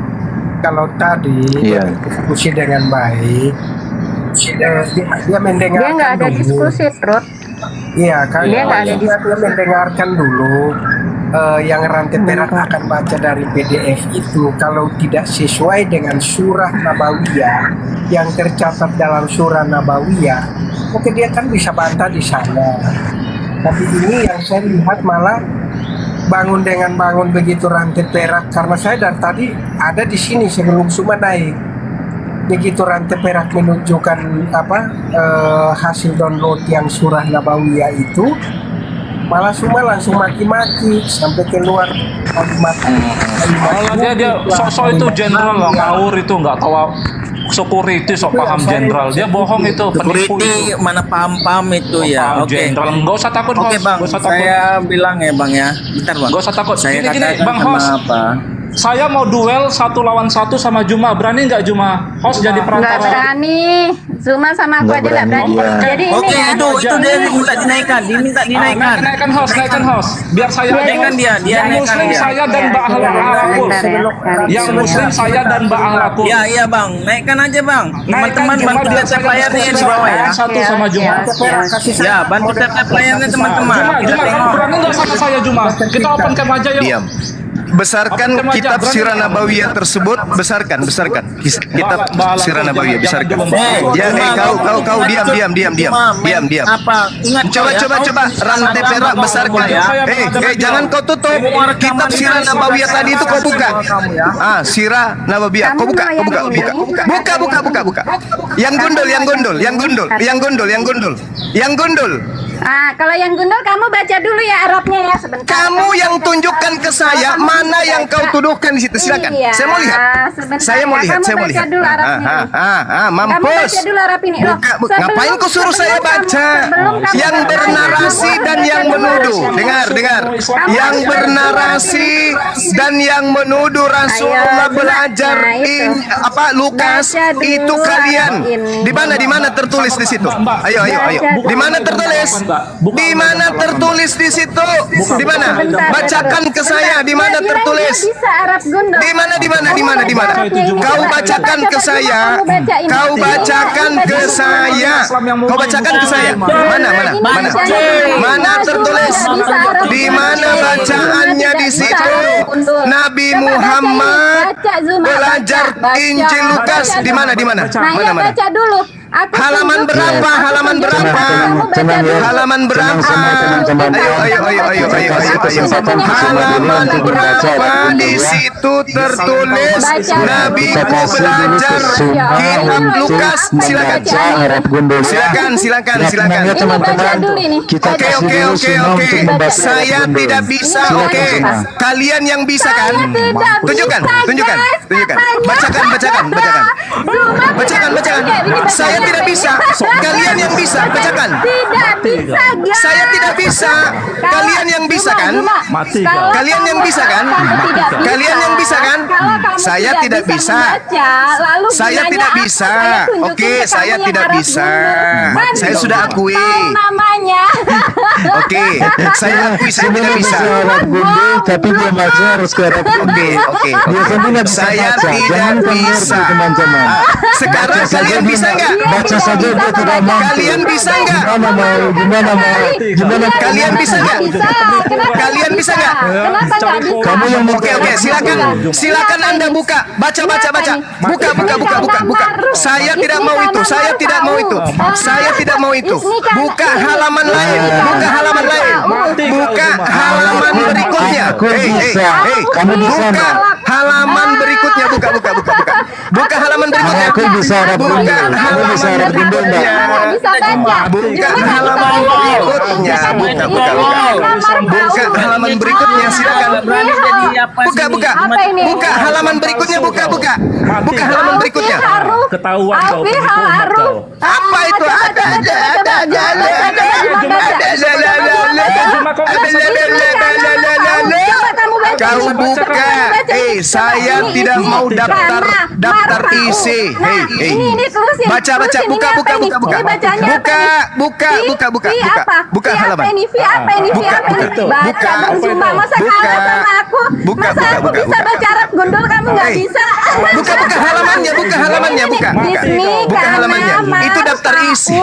Kalau tadi Iya. diskusi dengan baik, dia mendengarkan Dia nggak ada dulu. diskusi, Trut. Iya kan? Dia nggak ada Dia mendengarkan dulu yang Rantai Perak akan baca dari PDF itu. Kalau tidak sesuai dengan surah Nabawiyah yang tercatat dalam surah Nabawiyah, mungkin dia kan bisa bantah di sana. Tapi ini yang saya lihat malah bangun begitu Rantai Perak, karena saya dari tadi ada di sini sebelum Suma naik. Begitu Rantai Perak menunjukkan hasil download yang surah Nabawiyah itu, malah Suma langsung maki-maki sampai keluar kalimat. Malah dia sok itu jenderal lah, ngawur itu nggak tahu security sok paham jenderal. Dia bohong itu, penipu Security itu. mana paham itu ya. Paham Oke. jenderal, nggak usah takut Oke Hos. Bang, Nggak usah takut. saya bilang ya Bang ya. Bentar Bang. Nggak usah takut. Saya Gini, katakan Bang sama Hos. apa? Saya mau duel 1 lawan 1 sama Juma. Berani nggak Juma? Host jadi Nggak perantara. berani. Zuma sama aku Nggak aja nggak berani, berani. iya. Jadi ini Oke, ya. itu dia minta dinaikkan, diminta dinaikkan. Naikkan host, naikkan host. Biar saya Naikkan dia yang naikkan muslim dia. saya dan Iya, Mbak iya, Ahlakul. bentar ya, sekali. Yang muslim saya dan Mbak Ahlakul. Ya, iya bang, naikkan aja bang. Teman-teman bantu dia tap layarnya di bawah ya. Satu sama Juma. Ya, bantu tap layarnya teman-teman. Juma, Kita Juma, kamu tengok. berani nggak sama saya Juma? Kita open cam aja yuk. Diam. Besarkan kitab Sirah Nabawiyah tersebut, besarkan kitab Sirah Nabawiyah, besarkan. Ya, kau diam. Apa? Ingat Coba rantai perak besarkan. Jangan kau tutup. Kitab Sirah Nabawiyah tadi itu kau buka. Sirah Nabawiyah. Kau buka. Buka. Yang gondol. Kalau yang gundul kamu baca dulu ya Arabnya ya sebentar. Kamu yang tunjukkan ke saya mana yang kau tuduhkan di situ. Silakan. Iya, Saya mau lihat. sebentar Saya mau ya. lihat. Kamu Saya mau baca lihat. dulu Arabnya. Mampus. Kamu baca dulu Arab ini. Loh, Buka. Ngapain kau suruh saya baca? Yang bernarasi dan yang menuduh. Dengar. Yang bernarasi dan yang menuduh Rasulullah belajar Lukas itu kalian. Di mana tertulis di situ? Ayo. Di mana tertulis? Di mana tertulis di situ? Di mana? Bacakan ke saya. Di mana tertulis? Bisa Arab gundul. Di mana? Kau bacakan ke saya. Kau bacakan ke saya. Mana tertulis? Di mana bacaannya di situ? Nabi Muhammad belajar Injil Lukas. Di mana? Nah, baca dulu. Aku Halaman tunjuk. berapa? Aku Halaman tunjuk. berapa? Kamu baca dulu. Halaman berapa? Ayo. Halaman berapa? Di situ tertulis Nabiku belajar kitab Lukas. Silakan. Ini baca dulu ini. Oke. Saya tidak bisa. Oke. Kalian yang bisa kan? Tunjukkan. Bacakan. Saya tidak bisa. Kalian yang bisa. Bacakan. Tidak bisa, guys. Saya tidak bisa. Kalian yang bisa kan? Mati Kalau kau. Kalian yang kamu- bisa kan? kamu tidak bisa. Kalian yang bisa kan? Kalau kamu Saya tidak bisa. membaca, lalu Saya gunanya tidak apa? bisa. Saya tunjukin Oke, ke saya kamu yang tidak Arab bisa. dulu. Kan Saya sudah akui. tahu namanya. Oke, saya akui saya tidak bisa. Arab gundul, tapi dia baca harus ke Arab gundul. Oke. Dia sendiri nggak bisa Saya baca. tidak Jangan bisa. teman-teman. Sekarang Baca saja kalian dia bisa nggak- nggak? Baca saja dia tidak mampu. Kalian bisa nggak? Gimana mau? Kalian bisa nggak? Kenapa Kalian bisa nggak? Kenapa nggak bisa? Kamu yang Oke, silakan Anda buka. Baca. Buka. Saya tidak mau itu. Saya tidak mau itu. Buka halaman lain. Buka halaman berikutnya. Aku bisa. Kamu bisa Buka nggak? halaman berikutnya. Buka halaman berikutnya. Aku bisa Arab Buka gundul. Kamu halaman bisa Arab gundul nggak? berikutnya. Bisa baca. Buka halaman berikutnya. Buka halaman berikutnya. Silakan. Berani jadi apa sih? Buka. Apa ini? Buka halaman berikutnya. Buka halaman berikutnya. Ketahuan kau Alfi penipu umat Haru. kau. Apa itu? Ada. Kau buka. Saya tidak mau daftar isi. Ini terusin. Baca. Buka halaman. Buka. Masa kalah sama aku? Buka. Masa aku bisa baca Arab gundul kamu nggak Hei. bisa? Buka halamannya. Buka halamannya. Itu daftar isi.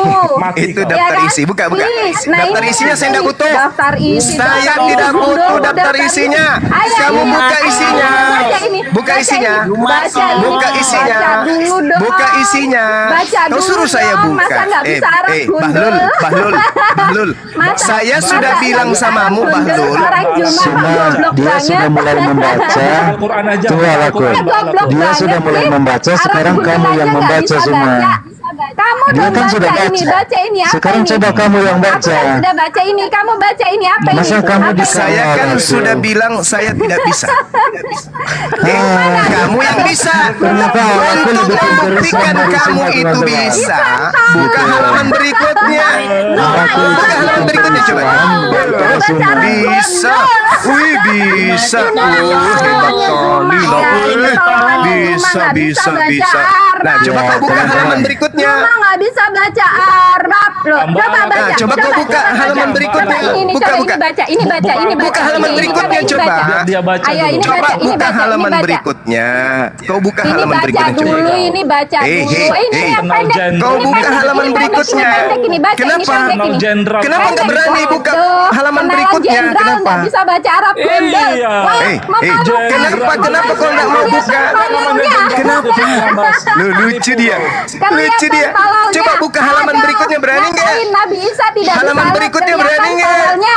Itu daftar isi. Buka. Daftar isinya saya tidak butuh. Daftar isi. Saya tidak butuh daftar isinya. Kamu buka isinya. Buka isinya. Buka isinya. Kau suruh saya buka. Bahlul. Saya sudah bilang samamu, Bahlul. Dia sudah mulai membaca. Al-Quran aja. Tunggu Al-Quran. Dia sudah mulai membaca. Sekarang kamu yang membaca semua. Kamu Dia dong kan sudah baca ini apa Sekarang ini? coba kamu yang Aku baca. sudah baca ini, kamu baca ini apa ini? Masa kamu Apa bisa- ini? Saya kan Rasul. sudah bilang saya tidak bisa. Kamu yang bisa. Ternyata aku Untuk lebih pintar membuktikan dari kamu semua itu teman-teman. bisa. Buka halaman berikutnya. Buka halaman berikutnya coba. Bisa. Wih, bisa. Hebat kali lah. Bisa. Nah, coba kau buka halaman berikutnya. Cuma nggak bisa baca Arab loh. Coba baca. Nah, coba kau buka halaman berikutnya. Ini Buka. ini baca. Buka halaman Ini berikutnya ini coba. baca. Biar dia baca Ayo, dulu. ini Coba baca, ini buka baca, halaman ini baca. berikutnya. Kau buka Ini halaman baca berikutnya coba. dulu, ini baca Hei, dulu. hei, Ini hei. yang Kenal pendek. jenderal. Kau Ini buka pendek, halaman ini pendek, berikutnya. Ini pendek, ini baca, Kenapa? ini pendek, Kenal ini. jenderal. Kenapa nggak Pendek, berani buka bodoh. halaman Kenalan berikutnya? jenderal, Kenapa? nggak bisa baca Arab gembel. Iya. Wah, Eh, memalukan. kenapa kau nggak mau buka? Kenapa? Lucu dia. Lucu dia. Coba buka halaman berikutnya, berani nggak? Nabi Isa tidak Halaman bisa berikutnya kelihatan berani nggak? tololnya.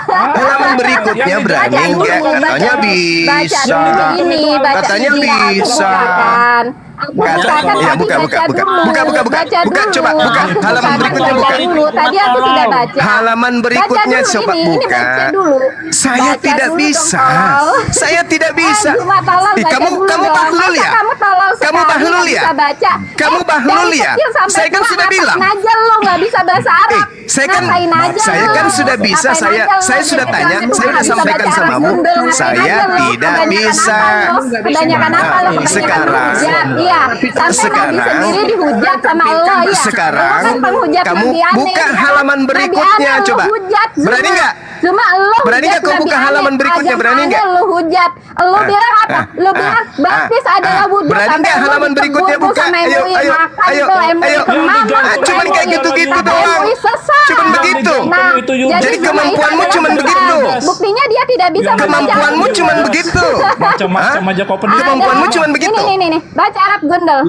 Halaman berikutnya berani Baca dulu, nggak? Katanya baca bisa. dulu ini, baca Katanya ini, aku bisa. bukakan. Aku bukakan Ya, tadi, buka. baca dulu. Buka. Baca Buka, dulu. coba buka. Aku Halaman bukakan, berikutnya baca buka. dulu. Tadi aku sudah baca. Halaman berikutnya Baca dulu coba ini buka. baca dulu. Saya Baca tidak dulu bisa. dong, tolol. Saya tidak bisa. Cuma tolol, Ih, baca kamu dulu dong. bahlul Masa ya? Kamu tolol Kamu sekali, bahlul nggak ya? bisa baca. Kamu bahlul dari ya? kecil sampai Saya kan tua sudah ngapain bilang. aja lo nggak bisa bahasa Arab. Saya kan Ngapain aja lo? sudah bisa. Ngapain Saya aja lo? saya sudah Dari tanya, kecil saya nggak sudah bisa sampaikan baca Arab samamu. gundul. Ngapain Saya aja lo? tidak Kebanyakan bisa. apa lo? Kebanyakan apa lo? Kebanyakan Sekarang- hujat. Iya, sampai sekarang- Nabi sendiri dihujat sama Allah ya. Sekarang Lo kan penghujat kamu Nabi aneh. buka halaman Nabi berikutnya, aneh, lo coba. hujat, Berani Zuma. nggak? Cuma lo Berani hujat nggak kau Nabi buka aneh. halaman berikutnya? Agama Berani nggak? aneh lo hujat. Lo bilang apa? Lo bilang baptis adalah wudhu. Berani sampai nggak lo halaman berikutnya ditegur buka? sama Ayo, MUI. ayo, Makan ayo, tuh MUI ayo. kemana? Cuman kayak gitu-gitu Kata doang. MUI sesat. Cuman begitu. Nah, Itu juga. Jadi Zuma kemampuanmu itu cuman adalah begitu. sesat. Buktinya dia tidak bisa membaca Kemampuanmu Arab. cuman begitu. Macam-macam Hah? aja kau penuh. Kemampuanmu Ada. cuman begitu. Ini. Baca Arab gundul.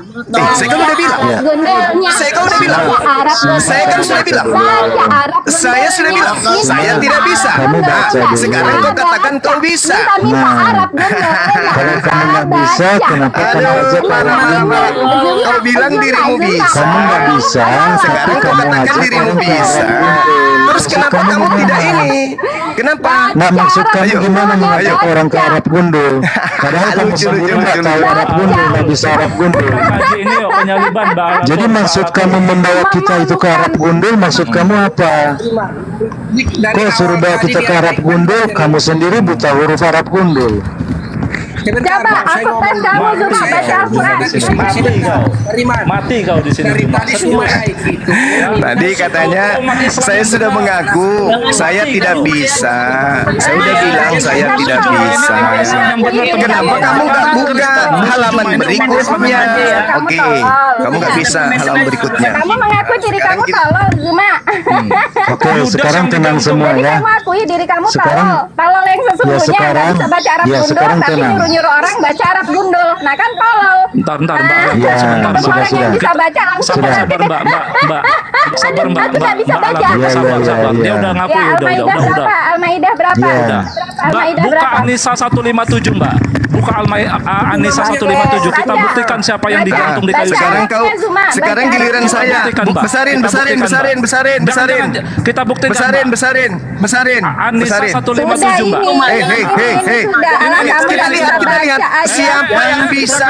Saya kan udah bilang. Arab gundulnya. Saya kan udah bilang. Baca Arab gundul. Saya kan sudah bilang. Baca Arab gundulnya. Saya sudah bilang. Minta Saya tidak bisa. Kamu baca Nah, dulu. sekarang kau katakan kau bisa. Minta Nah, Arab gundul. Kalau kamu nggak bisa, kenapa kamu Aduh, ajak orang lama-lama. gundul? Kau bilang dirimu bisa. Kamu nggak bisa, tapi Sekarang kau kamu katakan ajak dirimu orang ke bisa. arah gundul. Terus kenapa Kamu kamu tidak gimana? ini? Kenapa? Nah, maksud kamu Ayo. gimana mengajak Ayo. orang ke Arab gundul? Padahal kamu Lucu, sendiri lucu, nggak lucu, tahu lucu. Arab gundul, nggak bisa Arab gundul. Haji ini yuk penyaliban Mbak. Jadi maksud kamu membawa kita itu ke Arab gundul, maksud kamu apa? Kok suruh bawa kita ke Arab gundul, kamu sendiri buta huruf Arab gundul. Coba aku tes kamu Zuma baca Al-Quran. Mati kau. Mati kau di sini. Dari tadi semua kayak gitu. Tadi katanya saya sudah mengaku saya tidak bisa. Saya udah bilang saya tidak bisa. Kenapa kamu nggak buka halaman berikutnya? Oke, kamu nggak bisa halaman berikutnya. Kamu mengaku diri kamu tolol Zuma. Oke, sekarang tenang semua Jadi ya. kamu akui diri kamu Sekarang- tolol. Tolol yang sesungguhnya nggak sekarang- bisa baca Arab ya, gundul, sekarang tapi tenang. nyuruh-nyuruh orang baca Arab gundul. Nah kan tolol. Ntar Mbak. Ya, Sebentar Mbak. sudah, Orang yang bisa baca langsung Sabar Sudah. Mbak. Sabar Mbak. Aku nggak bisa baca. Sabar. Dia Ya. udah ngaku Ya, ya, Al-Maidah udah. berapa? Al-Maidah berapa? Ya. Mbak, Al-Maidah buka berapa? Anisa 157 Mbak. Buka Anisa 157. Kita buktikan siapa yang digantung di kayu. Sekarang kau, sekarang giliran saya. Buktikan, Mbak. Besarin, Kita besarin, buktikan, besarin, Mbak. besarin, besarin. Jangan, kita buktikan Besarin, Mbak. besarin, besarin. Anisa Besarin. 157 Mbak. Hei. Kita lihat siapa yang bisa,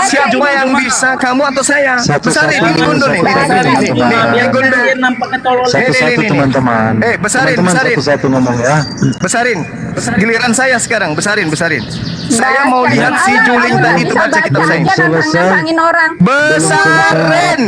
siapa yang bisa, kamu atau saya? Besarin ini gundul nih, ini gundul. Satu-satu teman-teman. Besarin, Teman-teman besarin. satu-satu ngomong ya. Besarin, giliran saya sekarang, besarin. Saya mau lihat si Juling tadi itu baca kitab saya. Selesai. Orang. Besarin.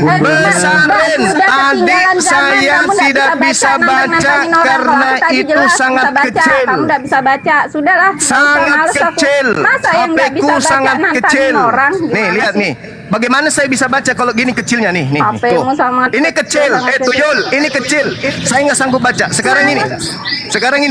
Adik saya tidak bisa baca karena itu sangat kecil. Kamu tidak bisa baca, sudahlah. Sangat Males aku. kecil. Masa yang nggak bisa HP-ku baca sangat nantangin kecil. orang? Nih, lihat nih. Bagaimana saya bisa baca kalau gini kecilnya nih? HP-mu sangat Ini kecil. sangat Tuyul, ini kecil. Saya nggak sanggup baca. Sekarang ini.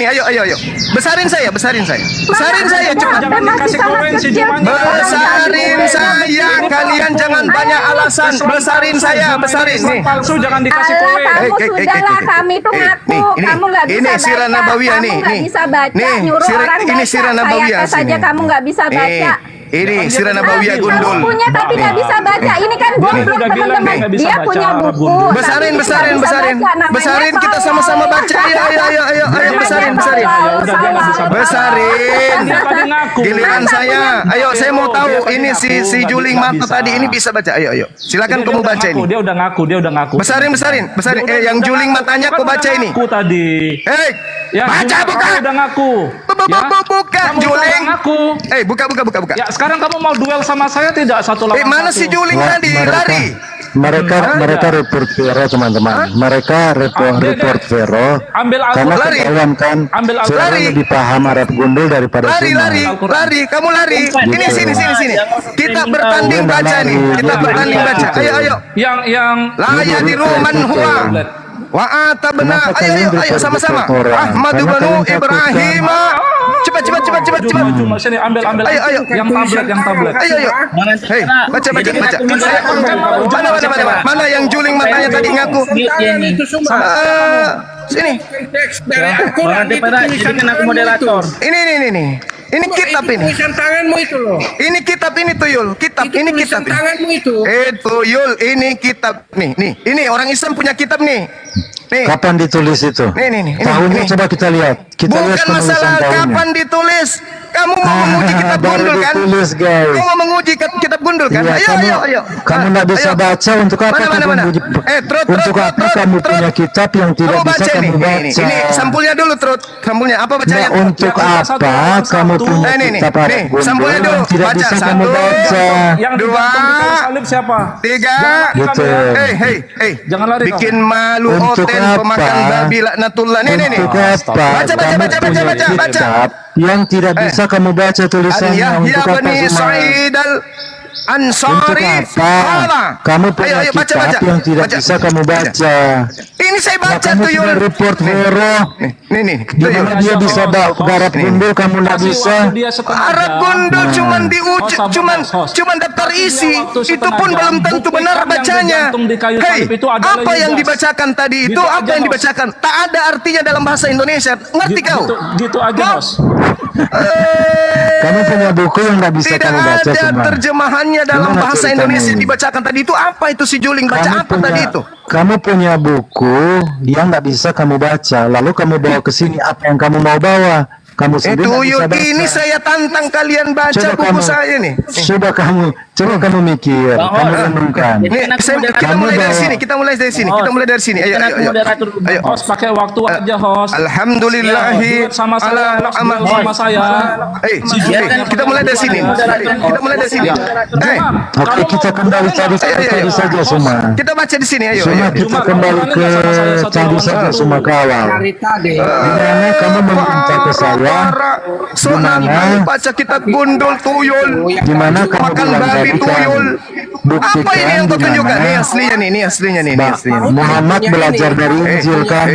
Ayo. Besarin saya. Besarin saya cepat. Jangan dikasih komen si Jumanya. Besarin saya. Kalian jangan banyak alasan. Besarin saya. Besarin nih. Palsu jangan dikasih Alah, komen. kamu sudahlah, kami tuh ngaku, kamu nggak bisa ini baca, Sirah Nabawiyah kamu nih, nggak bisa baca, nyuruh orang ini baca, Sirah Nabawiyah saya saja sini. kamu nggak bisa baca. Ini Sirah Nabawiyah gundul. Bukunya tapi nggak bisa baca. Ini kan goblok udah bilang teman-teman. nggak bisa Dia baca punya Arab buku. gundul. Besarin, tapi besarin, nggak bisa besarin. baca. Namanya Besarin kita Saul. sama-sama baca. Ayo, Namanya besarin, besarin. Ya udah dia nggak bisa baca. Besarin. Dia tadi ngaku. Giliran saya. Ayo, saya mau tahu ini si Juling Mata tadi ini bisa baca. Ayo. Silakan kamu baca ini. Dia udah ngaku. Besarin. Yang Juling Matanya kau baca ini. Ngaku tadi. Hei, Ya, baca Juling buka. udah ngaku. Buka, Kamu Juling. udah ngaku. Buka. Ya, sekarang kamu mau duel sama saya tidak satu lawan Mana satu? si Juling tadi? Lari. Mereka report Vero teman-teman. Mereka report Vero Ambil karena lari. ketahuan kan Ambil Vero lari. lebih paham Arab gundul daripada Lari, Suma. kamu lari. Ini sini. Kita bertanding Udah baca lari. nih. Kita bertanding baca. Ayo. Yang La yadiru man huwa. Wa atabna. Kenapa kalian Ayo sama-sama. report orang? Ahmad Karena banu kalian takutkan. Ibrahim. Cepat. Cuma sini ambil Ayo. yang tablet. Ayo. Hei, baca. Mana yang Juling Matanya tadi ngaku? Tangan itu semua. Sini. Teks dari Bang Al-Quran itu Tepera, tulisan jadikan aku tanganmu moderator. itu. Ini. Ini kitab Itu ini. tulisan tanganmu itu loh. Ini kitab ini tuyul. Kitab Itu ini tulisan kitab. Ini. tanganmu itu. Tuyul, ini kitab. Nih. Ini orang Islam punya kitab nih. Nih. Kapan ditulis itu? Nih. Tahunnya Ini. coba kita lihat. Kita lihat Bukan penulisan masalah tahunnya. kapan ditulis. Kamu mau menguji kitab Baru gundul kan? ditulis, guys. Kamu mau menguji kitab gundul kan? Iya, Ayo. Kamu nggak bisa Ayo. baca untuk apa? Mana? kamu menguji- Trot. Untuk apa kamu punya kitab yang tidak Kamu bisa baca kamu nih. baca? Ini sampulnya dulu, Trot. Sampulnya apa Nah, bacanya? untuk Ya, satu, apa satu. kamu punya Nih, kitab Arab nih, gundul sampulnya dulu. yang tidak Baca. bisa Satu. kamu baca? Yang Dua. digantung di kayu salib siapa? 3. Gitu. Hey. Jangan lari, Bikin kamu. malu Untuk Oten apa? pemakan babi laknatullah. Nih. Untuk apa? Baca. Kamu punya kitab yang tidak bisa kamu baca An tulisannya. Yahya Untuk apa bani Zuma? Sa'id al Untuk Ansari. apa? Kamu punya Ayo, baca. kitab yang tidak Baca. bisa kamu baca. Ini saya Nah, baca kamu tuyul. sudah report Vero. Nih. Gimana dia bisa Arab gundul kamu nggak Kasih bisa? waktu dia setengah Arab jam. gundul cuman diuji, Host, host. cuman daftar isi. Waktu Itu setengah pun jam. belum tentu Buktikan benar yang bacanya. digantung di kayu Hei, salib itu adalah apa yang Yudas. dibacakan tadi itu? Gitu Apa aja, yang Host. dibacakan? Tak ada artinya dalam bahasa Indonesia. Ngerti kau? Gitu aja, Mau? Bos. Kamu punya buku yang nggak bisa Tidak kamu baca ada semua. terjemahannya dalam Gimana bahasa ceritanya Indonesia ini? dibacakan tadi itu apa itu si Juling baca apa tadi itu? Kamu punya buku yang nggak bisa kamu baca, lalu kamu bawa ke sini apa yang kamu mau bawa? Kamu sendiri nggak Tuyul bisa baca. ini saya tantang kalian baca Coba buku kamu, saya nih. coba kamu mikir, Bang, kamu oh, renungkan. Nih, kita mulai dari sini. Kita mulai dari sini. Ayo. Jadikan aku moderator dulu. Ayo. Host pakai waktu aja, host. Alhamdulillahi Duet sama saya, ala host, amal duel sama saya. Kita mulai dari sini. Oke, kita kembali tadi saja semua. Kita baca di sini. Ayo. Semua kita kembali ke tadi saja semua kawal. Dari tadi. Dimana kamu meminta ke saya? Soalnya baca kitab gundul tuyul. Gimana kamu Makan bilang babi tadi kan? tuyul. Buktikan Apa ini yang kau di tunjukkan? mana? Ini aslinya nih. Ini aslinya nih. Muhammad belajar dari Injil kan?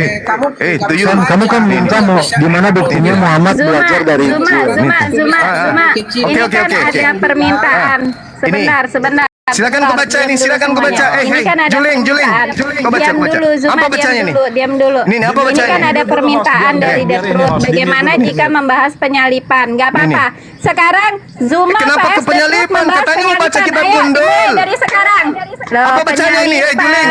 Tuyul. Kamu kan minta mau gimana buktinya Muhammad belajar dari Injil? Zuma. Kecil. Ini Oke. kan ada permintaan. Sebentar. Silakan kau baca ini, silakan kau baca. Ini kan ada Juling. permintaan. Kau baca, Diam kau baca. dulu, Zuma, Apa bacanya nih? Diam dulu. Ini apa Ini bacanya? kan ada permintaan dari biar ini, Detrut. host. Bagaimana Diam dulu. jika membahas penyalipan? Gak apa-apa. Sekarang Zuma Kenapa vs ke penyalipan? Detrut membahas Katanya mau baca penyalipan. kitab Ayo, gundul. mulai dari sekarang. Loh, Apa bacanya ini? Juling.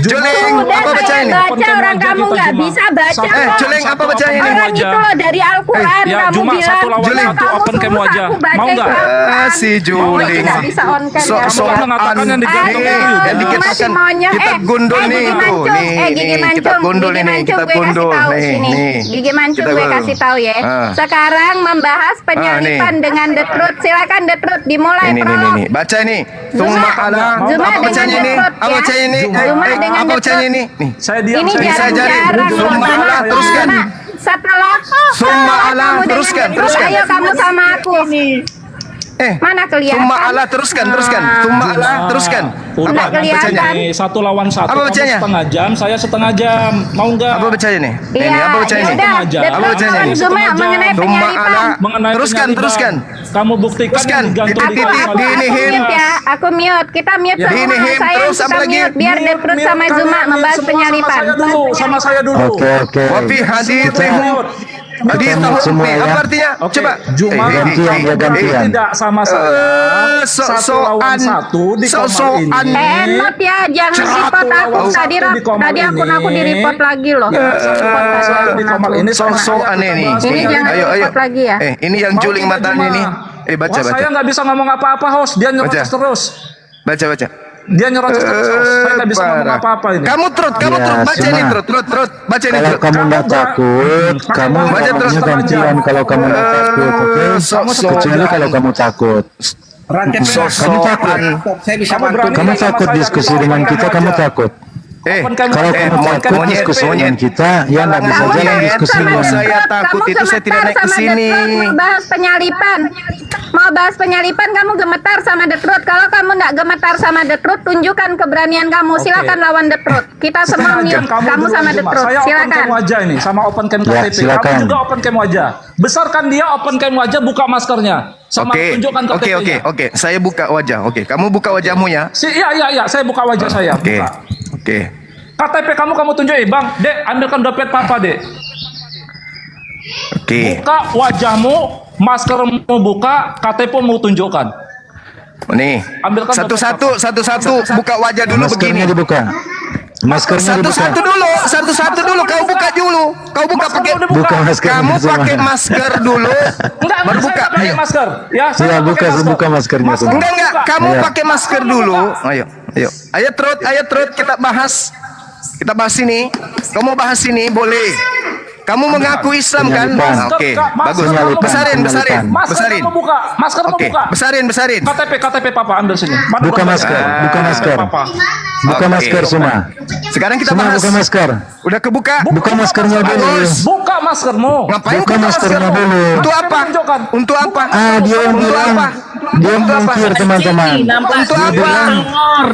Juling, Sudah apa saya bacanya ini? baca, Konten orang aja kamu kita, nggak Juma. bisa baca Satu- kok. Juling, apa bacanya ini? Orang itu loh dari Al-Quran Ya, kamu Juma, bilang. satu lawan Juling. satu, open cam suruh aja. aku baca Mau nggak? itu Al-Quran. Si Juling. Tidak bisa on cam ya. So Kamu mengatakan yang digantung Ayo, itu yang Zuma dikatakan si monyong. kitab gundul nih Gigi itu. mancung. Gigi Nih, mancung. kitab gundul Gigi ini, mancung, kitab gue kasih gundul. tahu Nih, sini. nih. Gigi mancung Kitab gue gundul. kasih tahu ya. Sekarang membahas penyalipan dengan Detrut. Silakan Detrut dimulai. Nih. Baca ini. Summa ala. Zuma Apa bacanya dengan ini? Detrut, Apa ya. bacanya ini? Zuma dengan Apa bacanya Detrut. ini? Nih. Saya diam. Ini saya jarang. jarang-jarang Summa loh, Zuma. ala, teruskan. Zuma. Setelah Summa ala, kamu dengan teruskan, Detrut, teruskan. ayo kamu sama aku. Mana kelihatan? Summa ala teruskan. Summa ala teruskan. Udah, Nggak kelihatan. bacanya? nih, 1 lawan 1. Apa Kamu bacanya? setengah jam, saya setengah jam. Mau nggak? Apa bacanya nih? Iya, Ini apa bacanya ya ini? udah. Setengah jam. Apa Detrut bacanya lawan ini? Zuma Setengah jam. mengenai Summa penyalipan. ala. Mengenai Teruskan. penyalipan. Kamu buktikan Teruskan. yang digantung di Titik, kayu salib. dinihin. Mute ya, aku mute. Kita mute Ya, semua. dinihin, Saya terus apa kita lagi? mute biar Detrut sama Kalian Zuma membahas semua penyalipan. Sama saya dulu. Oke. Wafi haditsihum. Di Ketemu tahun semua P. ya. Apa artinya? Oke, Coba. Juma gantian, ya, gantian. tidak sama saya. Satu lawan satu di kamar ini. Not ya, jangan Satu report aku lawan tadi. satu di kamar Tadi akun ini. aku di report lagi loh. Satu di kamar ini Sosok aneh nih. Ini jangan report lagi ya. Ini yang juling matanya nih. Baca. Saya nggak bisa ngomong apa-apa, host. Dia nyerocos Baca. terus. Baca. Dia nyerocos terus, host. Saya nggak bisa ngomong apa-apa ini. Kamu trut. Ya, Baca cuma- ini trut. Baca ini Kalau trut. kamu nggak takut, kamu baca terus ngomongnya aja. gantian. Kalau kamu nggak takut, oke? Kecuali kalau kamu takut. Rantai perak. Kamu takut. Saya bisa Kamu bantu. berani Kamu sama takut saya, diskusi bisa dengan open kita, cam kamu aja. takut. Open cam. Kalau kamu takut monyet, diskusi dengan monyet. kita, ya nggak bisa Kamu jalan ya, diskusinya. kalau saya takut Kamu itu saya tidak gemetar naik ke sama sini. Detrut, mau bahas penyalipan. Mau bahas penyalipan, kamu gemetar sama Detrut. Kalau kamu nggak gemetar sama Detrut, tunjukkan keberanian kamu. Silakan lawan Detrut. Kita semua mute. Kamu dulu, sama Juma. Detrut. Saya open Silakan. cam wajah ini sama open cam Ya, KTP. silakan. Kamu juga open cam wajah. Besarkan dia open cam wajah, buka maskernya. Sama tunjukkan KTP-nya. Oke. Saya buka wajah. Oke, kamu buka wajahmu ya. Iya, saya buka wajah saya. Oke. Buka. Oke. KTP kamu tunjukin, Bang. Dek, ambilkan dompet papa, Dek. Oke. Buka wajahmu, maskermu buka, KTP mau tunjukkan. Nih. Ambilkan Satu-satu buka wajah dulu Maskernya begini. dibuka. Maskernya dibuka. Satu-satu dulu. Kau buka dulu. Kau buka Masker pakai. udah Buka masker. Kamu pakai masker dulu. Enggak, Baru saya buka. nggak pakai Ayo. masker. Ya, saya Iya, nggak buka, pakai masker. buka maskernya, Masker Bang. Enggak. buka. Kamu Iya. pakai masker dulu. Ayo. Ayo Trut, kita bahas. Kita bahas ini. Kamu bahas ini boleh. Kamu mengaku Islam kan? Penyalipan. Nah, Oke, Masker, bagus. penyalipan, Besarin. penyalipan. Masker Besarin. kamu buka, masker kamu Oke, buka. besarin. KTP papa ambil sini. Mana Buka dompet? masker, buka masker. Papa. Buka Oke. masker semua. Sekarang kita Semua bahas. buka masker. Udah kebuka? Buka maskernya dulu. Bagus. Buka maskermu. Ngapain Buka buka maskernya maskermu? dulu. Untuk apa? Tunjukkan. Untuk apa? Dia yang Untuk bilang, apa? dia Untuk apa? mungkir teman-teman. Untuk apa?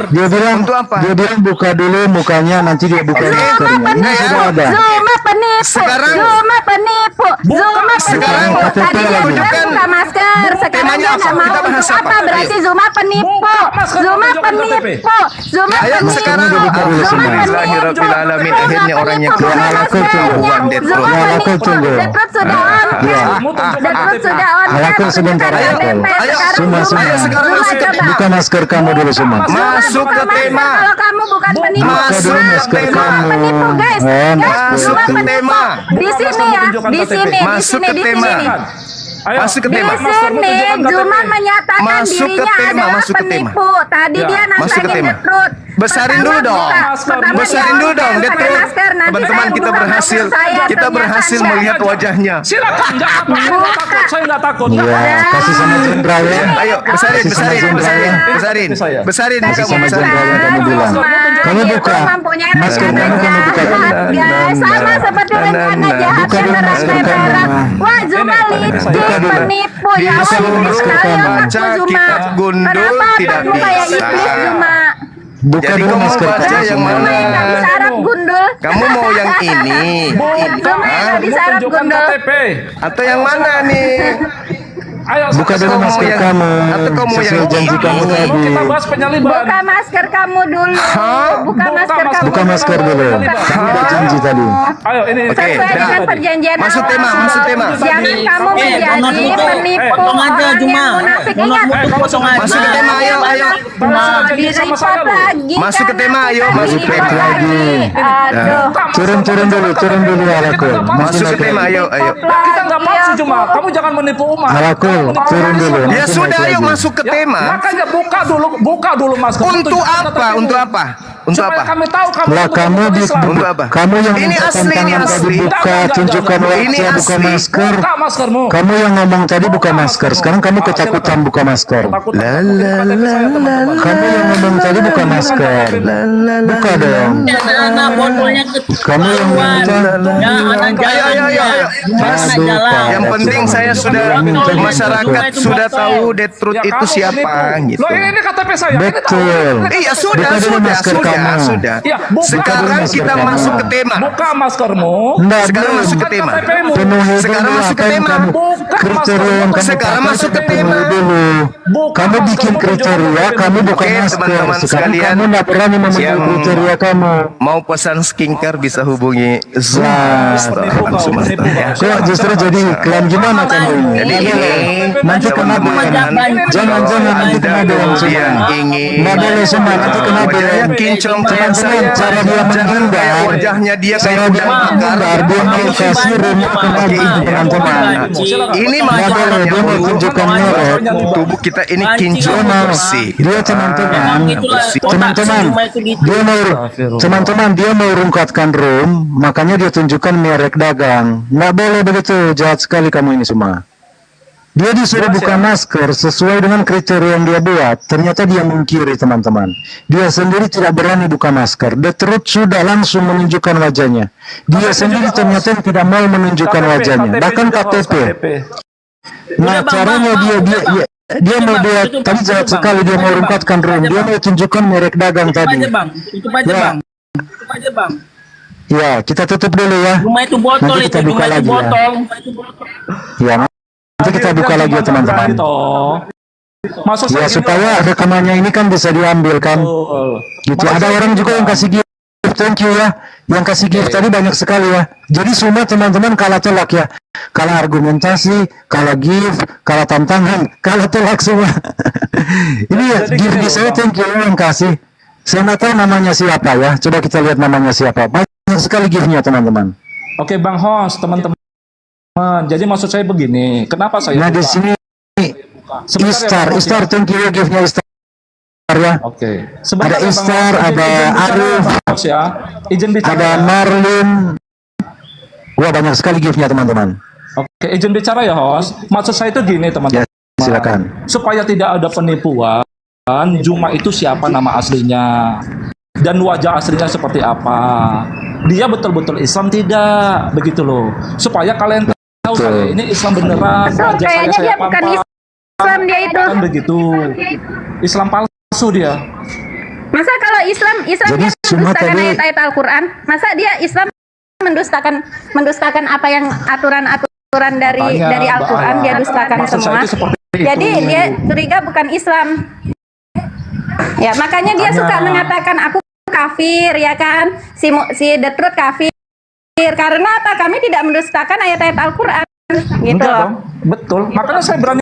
Dia bilang, Untuk apa? dia bilang buka dulu mukanya, nanti dia buka maskernya. Ini sudah ada. Zuma penipu. Sekarang- Zuma penipu. Zuma Sekarang penipu. KTP Tadi dia lagi. bilang buka masker. Sekarang Temanya dia apa? nggak mau. Kita bahas Untuk apa? apa? Berarti Ayo. Zuma penipu. Buka masker, Zuma tunjukkan KTP. penipu. Zuma Ayo penipu. sekarang Ini dibuka dulu Zuma semua. penipu. Alhamdulillahirrahmanirrahim. Akhirnya orang yang Buka keluar. maskernya. Ketahuan, Detrut. Zuma Ya, penipu. Alakul tunggu. Detrut sudah on Ya. cam. Detrut sudah on cam. Alakul sebentar, Tunjukkan Alakul. KTP. Ayo, Sekarang semua, Zuma. semua. Ayo, sekarang Zuma masuk ke- coba. Buka masker kamu dulu semua. Masuk Buka ke masker tema. kalau kamu bukan penipu. Buka Masuk dulu ke masker tema. kamu. Penipu guys, Masuk Zuma ke penipu. tema. Di sini ya, di sini, di Masuk sini, ke di tema. sini. Ayo. Masuk ke Di tema. sini Zuma menyatakan Masuk ke dirinya tema, adalah masuk ke tema. penipu. Tadi Ya, dia masuk ke nantangin tema. Detrut. Besarin dulu dong. Besarin dulu dong, Detrut. Teman-teman kita berhasil, melihat wajahnya. Silakan, nggak apa-apa. Saya nggak takut, saya nggak takut. Iya, kasih sama jenderal ya. Ayo, besarin. Kasih sama jenderal. Besarin. Kasih Kamu sama besarin. jenderal yang kamu bilang. Kamu buka. Masker kamu buka dulu. Guys, sama seperti rencana jahat Buka dulu yang masker berat. kamu. Wah, Zuma licik, Buka dulu. penipu Di ya. Wah, seluruh iblis sekali kamar. otakmu, Zuma. Kitab gundul Kenapa tidak otakmu kayak bisa. iblis, Zuma? Buka Jadi dulu kamu masker baca kamu yang semua. mana? Zuma yang tadi sarap gundul. Kamu mau yang ini Zuma yang tadi Mau sarap tunjukkan gundul. KTP. atau yang mana nih? Ayo, Buka dulu Kamu masker yang- kamu. atau kamu yang Sesuai janji ini. kamu tadi. Kita bahas penyaliban. Buka masker kamu dulu. Buka masker kamu. Buka masker dulu. Kamu udah janji tadi. Ayo, ini. Oke, Sesuai dah. dengan perjanjian Masuk awal. tema, masuk tema. Jangan kamu menjadi penipu. potong aja, orang Juma. yang munafik. Munafik Ingat, itu potong aja. Masuk ke tema, ayo. Mau Janji sama saya di-report loh. lagi. Masuk ke kan? tema, ayo, Bukan masuk ke di-report tema. lagi. Aduh. Turun dulu Alakul. Masuk ke tema, ayo. Kita nggak palsu cuma. Kamu jangan menipu umat. Alakul, turun dulu. Ya Nanti sudah, naik ayo lagi. masuk ke Ya, tema. makanya buka dulu masker. Untuk Tunjukkan apa? KTP-mu. Untuk apa? Untuk Supaya apa? kami tahu kamu Lah betul-betul kamu di Islam. Untuk apa? kamu yang Ini minta asli, ini tantangan tadi asli. buka, Jangan, tunjukkan jangan. Ini wajah, buka asli. masker. Buka maskermu. Kamu yang ngomong tadi buka masker. Sekarang kamu ketakutan buka masker. Takut. La, la, la, la, Kamu yang ngomong tadi buka masker. Buka dong. Anak botolnya Kamu yang minta. Ya, anak jalan. Ayo. Mas, Aduh, jalan. Pak. Yang penting saya sudah masyarakat sudah tahu Detrut Ya, itu kamu siapa penipu. gitu. Loh, ini KTP saya. Ini tahu. Betul. Iya sudah, Buka dulu sudah, masker sudah, kamu. sudah. Iya, buka Sekarang dulu masker kita kamu. masuk ke tema. Buka maskermu. Enggak, Sekarang belum. masuk ke tema. KTP-mu. Penuhi Sekarang dulu masuk ke apa yang tema. kamu Buka kriteria yang kamu Sekarang pakai, masuk ke penuhi tema. dulu. Buka Kamu masker, bikin buka kriteria, masker. kamu buka Oke, masker. teman-teman Sekarang sekalian, kamu nggak berani memenuhi yang- kriteria kamu. Mau pesan keperluan skincare bisa hubungi Zoom. Penipu kau, penipu kau. Kok justru jadi iklan gimana kamu ini? Jadi Nggak boleh. ini Nanti kena teman-teman jangan nanti kena dong semua. yang ingin Nggak boleh semua nanti kena wajahnya dong. kinclong kayak Teman-teman, saya, cara dia menghindar, wajahnya dia cara kayak dia udah menghindar, dia mau kasih rumah kena gitu teman-teman. ini Nggak boleh, dia mau tunjukkan merek. tubuh kita ini Dia kinclong mau, bersih. dia teman-teman, bersih. teman-teman, dia mau, teman-teman dia mau rungkatkan room, makanya dia tunjukkan merek dagang. Nggak boleh begitu, jahat sekali kamu ini semua. Dia disuruh buka masker sesuai dengan kriteria yang dia buat. Ternyata dia mungkiri teman-teman. Dia sendiri tidak berani buka masker. The Truth sudah langsung menunjukkan wajahnya. Dia sendiri ternyata tidak mau menunjukkan wajahnya. Bahkan KTP. Nah caranya dia mau dia tadi jahat sekali, dia mau rungkatkan room. Dia mau tunjukkan merek dagang tadi. Tutup aja Ya. bang. Tutup aja bang. Ya kita tutup dulu ya. Rumah itu botol Nanti itu, kita buka rumah itu lagi ya. botol. Ya nanti kita buka lagi ya teman-teman. Maksud Ya saya gini, supaya rekamannya ini kan bisa diambil kan. betul. Gitu. Ada orang juga yang kasih gift, thank you ya. Yang kasih gift tadi banyak sekali ya. Jadi semua teman-teman kalah telak ya. Kalah argumentasi, kalah gift, kalah tantangan, kalah telak semua. Ini ya Jadi gift gini di loh, saya Bang. thank you yang kasih. Saya nggak tahu namanya siapa ya. Coba kita lihat namanya siapa. Banyak sekali giftnya teman-teman. Oke Bang Hos, teman-teman. Jadi maksud saya begini, kenapa saya Nah di buka? sini Sebentar ya, Bang Hos, Istar ya. thank you ya giftnya Istar ya. Oke. Ada ya, Bang Istar, Hos. ada Izin bicara, Arif, Bang Hos, ya. Izin bicara. Ada Marlin. Wah banyak sekali giftnya teman-teman. Oke, izin bicara ya, Hos. Maksud saya itu gini, teman-teman. Ya silakan. Supaya tidak ada penipuan, Juma itu siapa nama aslinya dan wajah aslinya seperti apa. Dia betul-betul Islam tidak, begitu loh. Supaya kalian tahu Betul. saya ini Islam beneran, Betul, wajah kayaknya saya dia bukan pampat. Islam dia itu. Kan begitu. Islam palsu dia. Masa kalau Islam Jadi dia semua mendustakan tadi- ayat-ayat Al-Quran? Masa dia Islam mendustakan apa yang aturan dari Makanya, Al-Quran bahaya. dia dustakan Maksud saya semua. itu seperti itu. Jadi dia curiga bukan Islam. Ya makanya dia Makanya. suka mengatakan aku kafir ya kan, si The Truth kafir. Karena apa? Kami tidak mendustakan ayat-ayat Al-Quran. Gitu Enggak loh. dong, betul. Makanya saya berani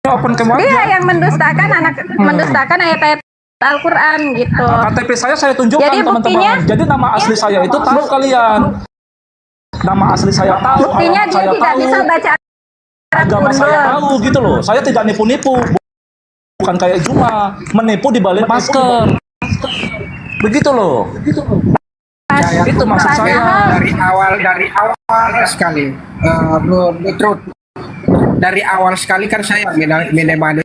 open cam Dia aja. yang mendustakan ayat-ayat Al-Quran gitu. KTP saya tunjukkan Jadi teman-teman. buktinya- Jadi nama asli saya itu tahu kalian. Nama asli saya tahu. Buktinya alamat dia saya tidak tahu. bisa baca Arab Agama saya gundul. tahu gitu loh. Saya tidak nipu-nipu. Bukan kayak Juma menipu di balik masker. Begitu loh. Itu maksud saya. dari awal sekali, Truth. Dari awal sekali kan saya menemani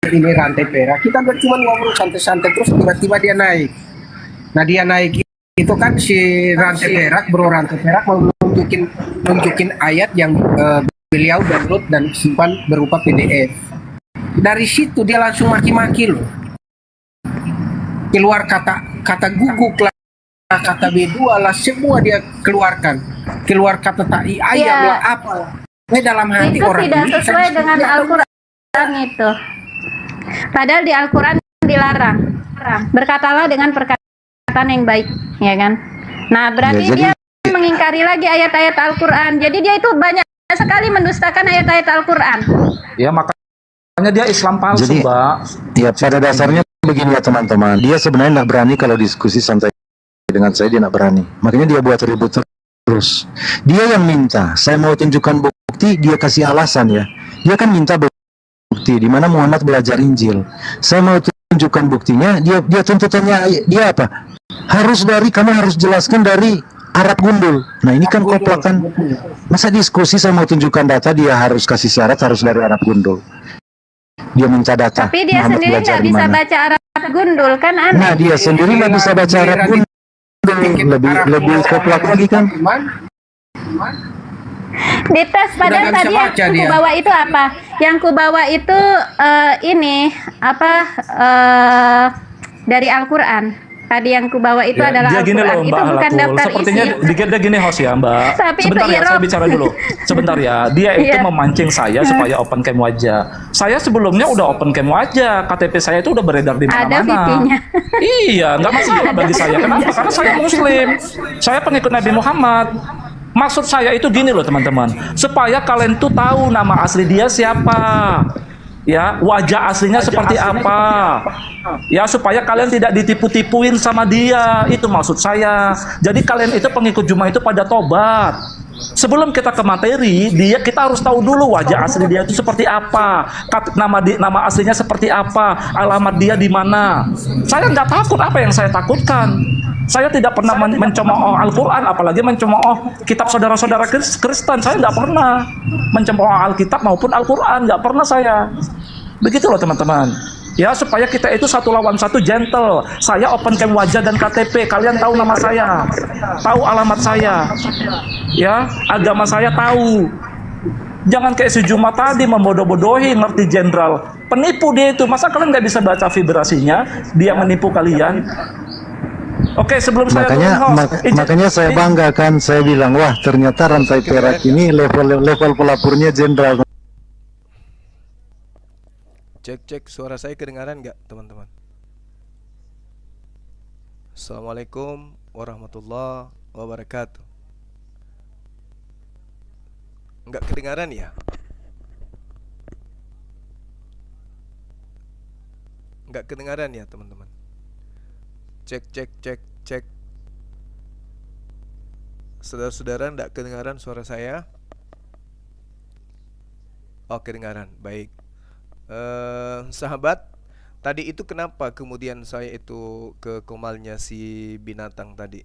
ini rantai perak. Kita cuma ngobrol santai-santai terus tiba-tiba dia naik. Nah dia naik itu kan si rantai perak, bro rantai perak mau nunjukin ayat yang beliau download dan simpan berupa PDF. Dari situ dia langsung maki-maki loh. Keluar kata guguk lah, kata B2 lah, semua dia keluarkan. Keluar kata ta'i ayam Iya. lah, apa lah. Ini dalam hati Itu orang tidak ini sesuai kan dengan dia Al-Quran itu. Padahal di Al-Quran dilarang. Berkatalah dengan perkataan yang baik, ya kan? Nah, berarti Ya, jadi- dia mengingkari lagi ayat-ayat Al-Quran. Jadi dia itu banyak sekali mendustakan ayat-ayat Al-Quran. Ya makanya dia Islam palsu, Jadi- Mbak. Ya pada dasarnya begini ya teman-teman. Dia sebenarnya nggak berani kalau diskusi santai dengan saya, dia nggak berani. Makanya dia buat ribut terus. Dia yang minta, saya mau tunjukkan bukti, dia kasih alasan ya. Dia kan minta bukti di mana Muhammad belajar Injil. Saya mau tunjukkan buktinya, dia tuntutannya dia apa? Kamu harus jelaskan dari Arab gundul. Nah ini kan koplak kan. Masa diskusi saya mau tunjukkan data, dia harus kasih syarat harus dari Arab gundul. Dia minta data. Tapi dia Muhammad sendiri belajar nggak di bisa mana. baca Arab gundul kan aneh. Nah dia sendiri nggak bisa baca Arab gundul. Lebih koplak lagi kan. Iman, Dites padahal nggak bisa tadi yang baca dia. kubawa itu apa? Yang kubawa itu ini apa dari Al-Quran. Tadi yang kubawa itu Ya, adalah dia gini Al-Quran. loh Itu Mbak bukan Halakul. daftar Sepertinya isi. dia gini host ya Mbak. Tapi itu Sebentar ya, saya Irob. bicara dulu. Sebentar ya. Dia itu Iya. memancing saya supaya open cam wajah. Saya sebelumnya udah open cam wajah. KTP saya itu udah beredar di Ada mana-mana. VP-nya. Iya, nggak masalah bagi saya. Kenapa? Karena saya Muslim. Saya pengikut Nabi Muhammad. Maksud saya itu gini loh teman-teman. Supaya kalian tuh tahu nama asli dia siapa. Ya, wajah aslinya seperti apa. Ya, supaya kalian tidak ditipu-tipuin sama dia. Itu maksud saya. Jadi kalian itu pengikut Jumat itu pada tobat. Sebelum kita ke materi, kita harus tahu dulu wajah asli dia itu seperti apa, nama aslinya seperti apa, alamat dia di mana. Saya nggak takut apa yang saya takutkan. Saya tidak pernah mencemooh Al-Quran, apalagi mencemooh kitab saudara-saudara Kristen. Saya nggak pernah mencemooh Alkitab maupun Al-Quran, nggak pernah saya. Begitu loh teman-teman. Ya, supaya kita itu satu lawan satu gentle. Saya open cam wajah dan KTP. Kalian tahu nama saya, tahu alamat saya, ya, agama saya tahu. Jangan kayak si Juma tadi membodoh-bodohi, ngerti jenderal. Penipu dia itu. Masa kalian nggak bisa baca vibrasinya? Dia menipu kalian. Oke, sebelum saya makanya saya bangga kan, saya bilang wah ternyata rantai perak ini level pelapurnya jenderal. Cek suara saya kedengaran nggak teman-teman? Assalamualaikum warahmatullahi wabarakatuh. Nggak kedengaran ya? Nggak kedengaran ya teman-teman? Cek. Saudara-saudara, nggak kedengaran suara saya? Oh, kedengaran, baik. Sahabat, tadi itu kenapa kemudian saya itu ke komalnya si binatang tadi?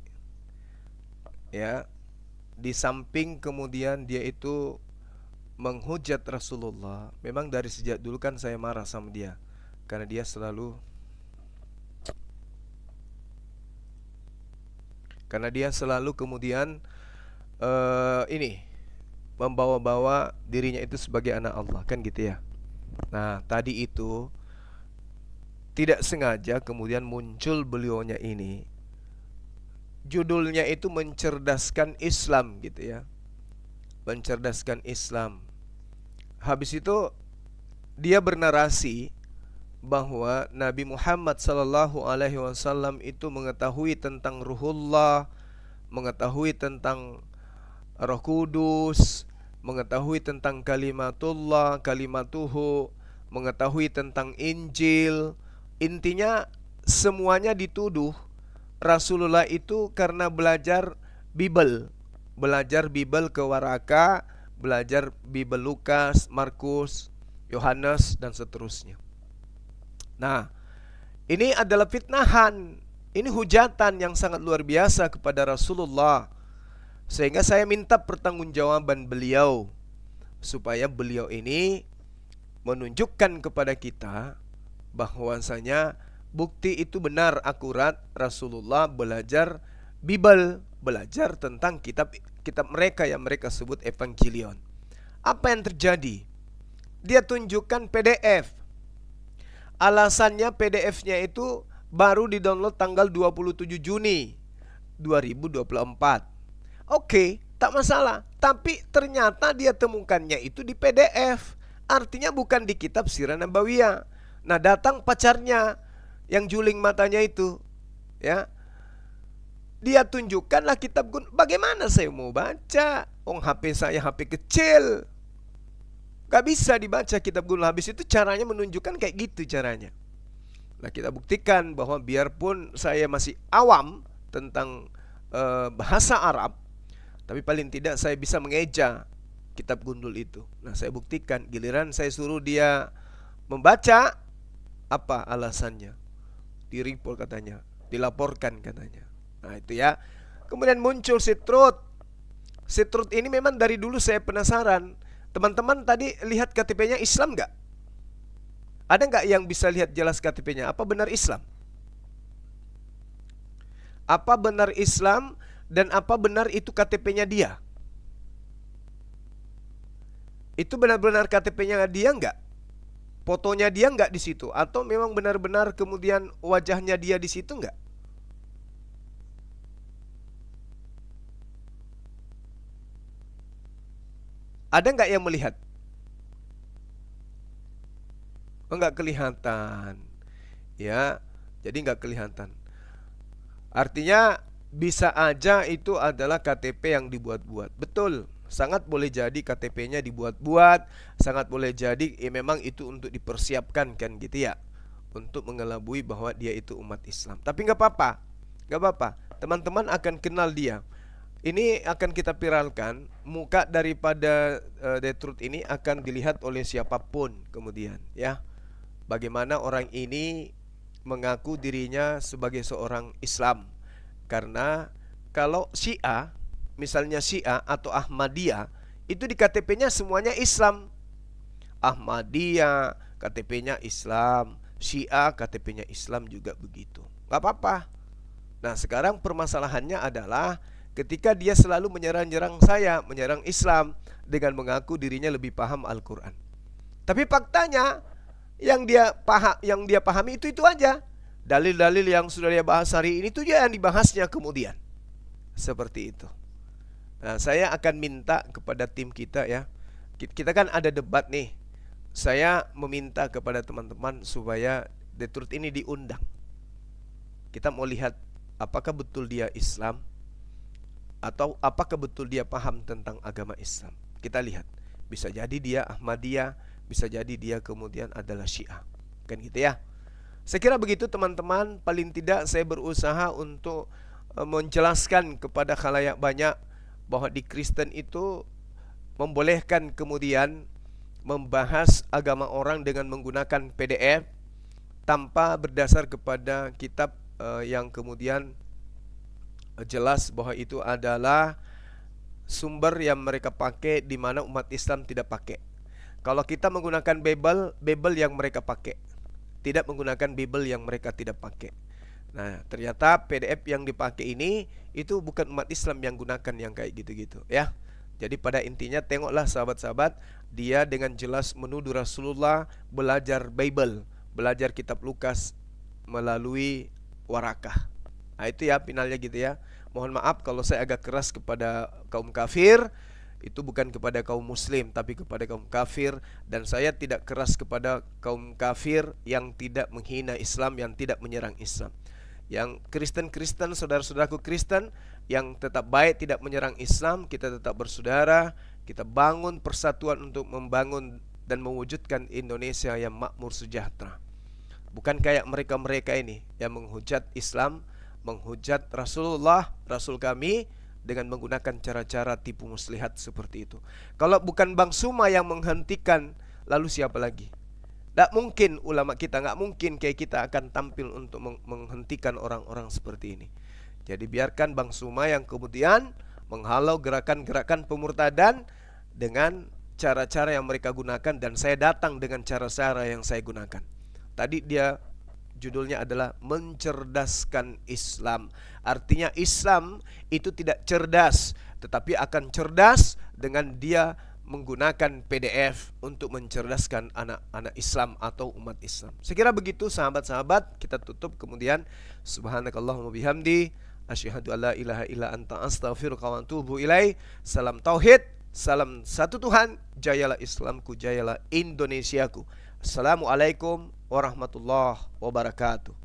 Ya, di samping kemudian dia itu menghujat Rasulullah. Memang dari sejak dulu kan saya marah sama dia, karena dia selalu kemudian ini membawa-bawa dirinya itu sebagai anak Allah, kan gitu ya. Nah, tadi itu tidak sengaja kemudian muncul beliaunya ini. Judulnya itu mencerdaskan Islam gitu ya. Mencerdaskan Islam. Habis itu dia bernarasi bahwa Nabi Muhammad SAW itu mengetahui tentang Ruhullah, mengetahui tentang Roh Kudus, mengetahui tentang kalimatullah, kalimatuhu, mengetahui tentang Injil. Intinya semuanya dituduh Rasulullah itu karena belajar Bible ke Waraka, belajar Bible Lukas, Markus, Yohanes dan seterusnya. Nah, ini adalah fitnahan, ini hujatan yang sangat luar biasa kepada Rasulullah. Sehingga saya minta pertanggungjawaban beliau, supaya beliau ini menunjukkan kepada kita bahwasanya bukti itu benar akurat. Rasulullah belajar Bible, belajar tentang kitab mereka yang mereka sebut Evangelion. Apa yang terjadi? Dia tunjukkan PDF. Alasannya PDF-nya itu baru di-download tanggal 27 Juni 2024. Oke, tak masalah. Tapi ternyata dia temukannya itu di PDF. Artinya bukan di kitab Sirah Nabawiyah. Nah, datang pacarnya yang juling matanya itu, ya. Dia tunjukkanlah kitab Gun. Bagaimana saya mau baca? HP saya HP kecil. Gak bisa dibaca kitab Gun. Habis itu caranya menunjukkan kayak gitu caranya. Nah, kita buktikan bahwa biarpun saya masih awam tentang bahasa Arab, tapi paling tidak saya bisa mengeja kitab gundul itu. Nah, saya buktikan. Giliran saya suruh dia membaca, apa alasannya? Di-report katanya, dilaporkan katanya. Nah, itu ya. Kemudian muncul Sitrut. Sitrut ini memang dari dulu saya penasaran. Teman-teman tadi lihat KTP-nya Islam nggak? Ada nggak yang bisa lihat jelas KTP-nya? Apa benar Islam? Apa benar Islam? Dan apa benar itu KTP-nya dia? Itu benar-benar KTP-nya dia enggak? Fotonya dia enggak di situ? Atau memang benar-benar kemudian wajahnya dia di situ enggak? Ada nggak yang melihat? Oh, nggak kelihatan. Ya, jadi nggak kelihatan. Artinya bisa aja itu adalah KTP yang dibuat-buat. Betul, sangat boleh jadi KTP-nya dibuat-buat, sangat boleh jadi memang itu untuk dipersiapkan kan gitu ya, untuk mengelabui bahwa dia itu umat Islam. Tapi nggak apa-apa, nggak apa-apa. Teman-teman akan kenal dia. Ini akan kita viralkan. Muka daripada The Truth ini akan dilihat oleh siapapun kemudian ya. Bagaimana orang ini mengaku dirinya sebagai seorang Islam. Karena kalau Syiah, misalnya Syiah atau Ahmadiyah, itu di KTP-nya semuanya Islam. Ahmadiyah KTP-nya Islam, Syiah KTP-nya Islam juga begitu. Gak apa-apa. Nah sekarang permasalahannya adalah ketika dia selalu menyerang-nyerang saya, menyerang Islam dengan mengaku dirinya lebih paham Al-Quran. Tapi faktanya yang dia pahami itu aja. Dalil-dalil yang sudah dia bahas hari ini itu yang dibahasnya kemudian. Seperti itu. Nah, saya akan minta kepada tim kita ya. Kita kan ada debat nih. Saya meminta kepada teman-teman supaya The Truth ini diundang. Kita mau lihat apakah betul dia Islam atau apakah betul dia paham tentang agama Islam. Kita lihat. Bisa jadi dia Ahmadiyah, bisa jadi dia kemudian adalah Syiah. Kan gitu ya. Saya kira begitu teman-teman. Paling tidak saya berusaha untuk menjelaskan kepada khalayak banyak bahwa di Kristen itu membolehkan kemudian membahas agama orang dengan menggunakan PDF tanpa berdasar kepada kitab yang kemudian jelas bahwa itu adalah sumber yang mereka pakai, di mana umat Islam tidak pakai. Kalau kita menggunakan Bible yang mereka pakai, tidak menggunakan Bible yang mereka tidak pakai. Nah, ternyata PDF yang dipakai ini itu bukan umat Islam yang gunakan yang kayak gitu-gitu ya. Jadi pada intinya tengoklah sahabat-sahabat, dia dengan jelas menuduh Rasulullah belajar Bible, belajar kitab Lukas melalui Warakah. Nah, itu ya finalnya gitu ya. Mohon maaf kalau saya agak keras kepada kaum kafir. Itu bukan kepada kaum muslim, tapi kepada kaum kafir. Dan saya tidak keras kepada kaum kafir yang tidak menghina Islam, yang tidak menyerang Islam. Yang Kristen-Kristen, saudara-saudaraku Kristen yang tetap baik, tidak menyerang Islam, kita tetap bersaudara. Kita bangun persatuan untuk membangun dan mewujudkan Indonesia yang makmur sejahtera. Bukan kayak mereka-mereka ini yang menghujat Islam, menghujat Rasulullah, Rasul kami, dengan menggunakan cara-cara tipu muslihat seperti itu. Kalau bukan Bang Suma yang menghentikan, lalu siapa lagi? Tak mungkin ulama kita, nggak mungkin kayak kita akan tampil untuk menghentikan orang-orang seperti ini. Jadi biarkan Bang Suma yang kemudian menghalau gerakan-gerakan pemurtadan dengan cara-cara yang mereka gunakan, dan saya datang dengan cara-cara yang saya gunakan. Tadi dia judulnya adalah mencerdaskan Islam. Artinya Islam itu tidak cerdas, tetapi akan cerdas dengan dia menggunakan PDF untuk mencerdaskan anak-anak Islam atau umat Islam. Saya kira begitu sahabat-sahabat. Kita tutup kemudian subhanakallahumma bihamdi asyhadu alla ilaha illa anta astaghfiruka wa atubu ilaihi. Salam tauhid, salam satu Tuhan, jayalah Islamku, jayalah Indonesiaku. Assalamualaikum warahmatullahi wabarakatuh.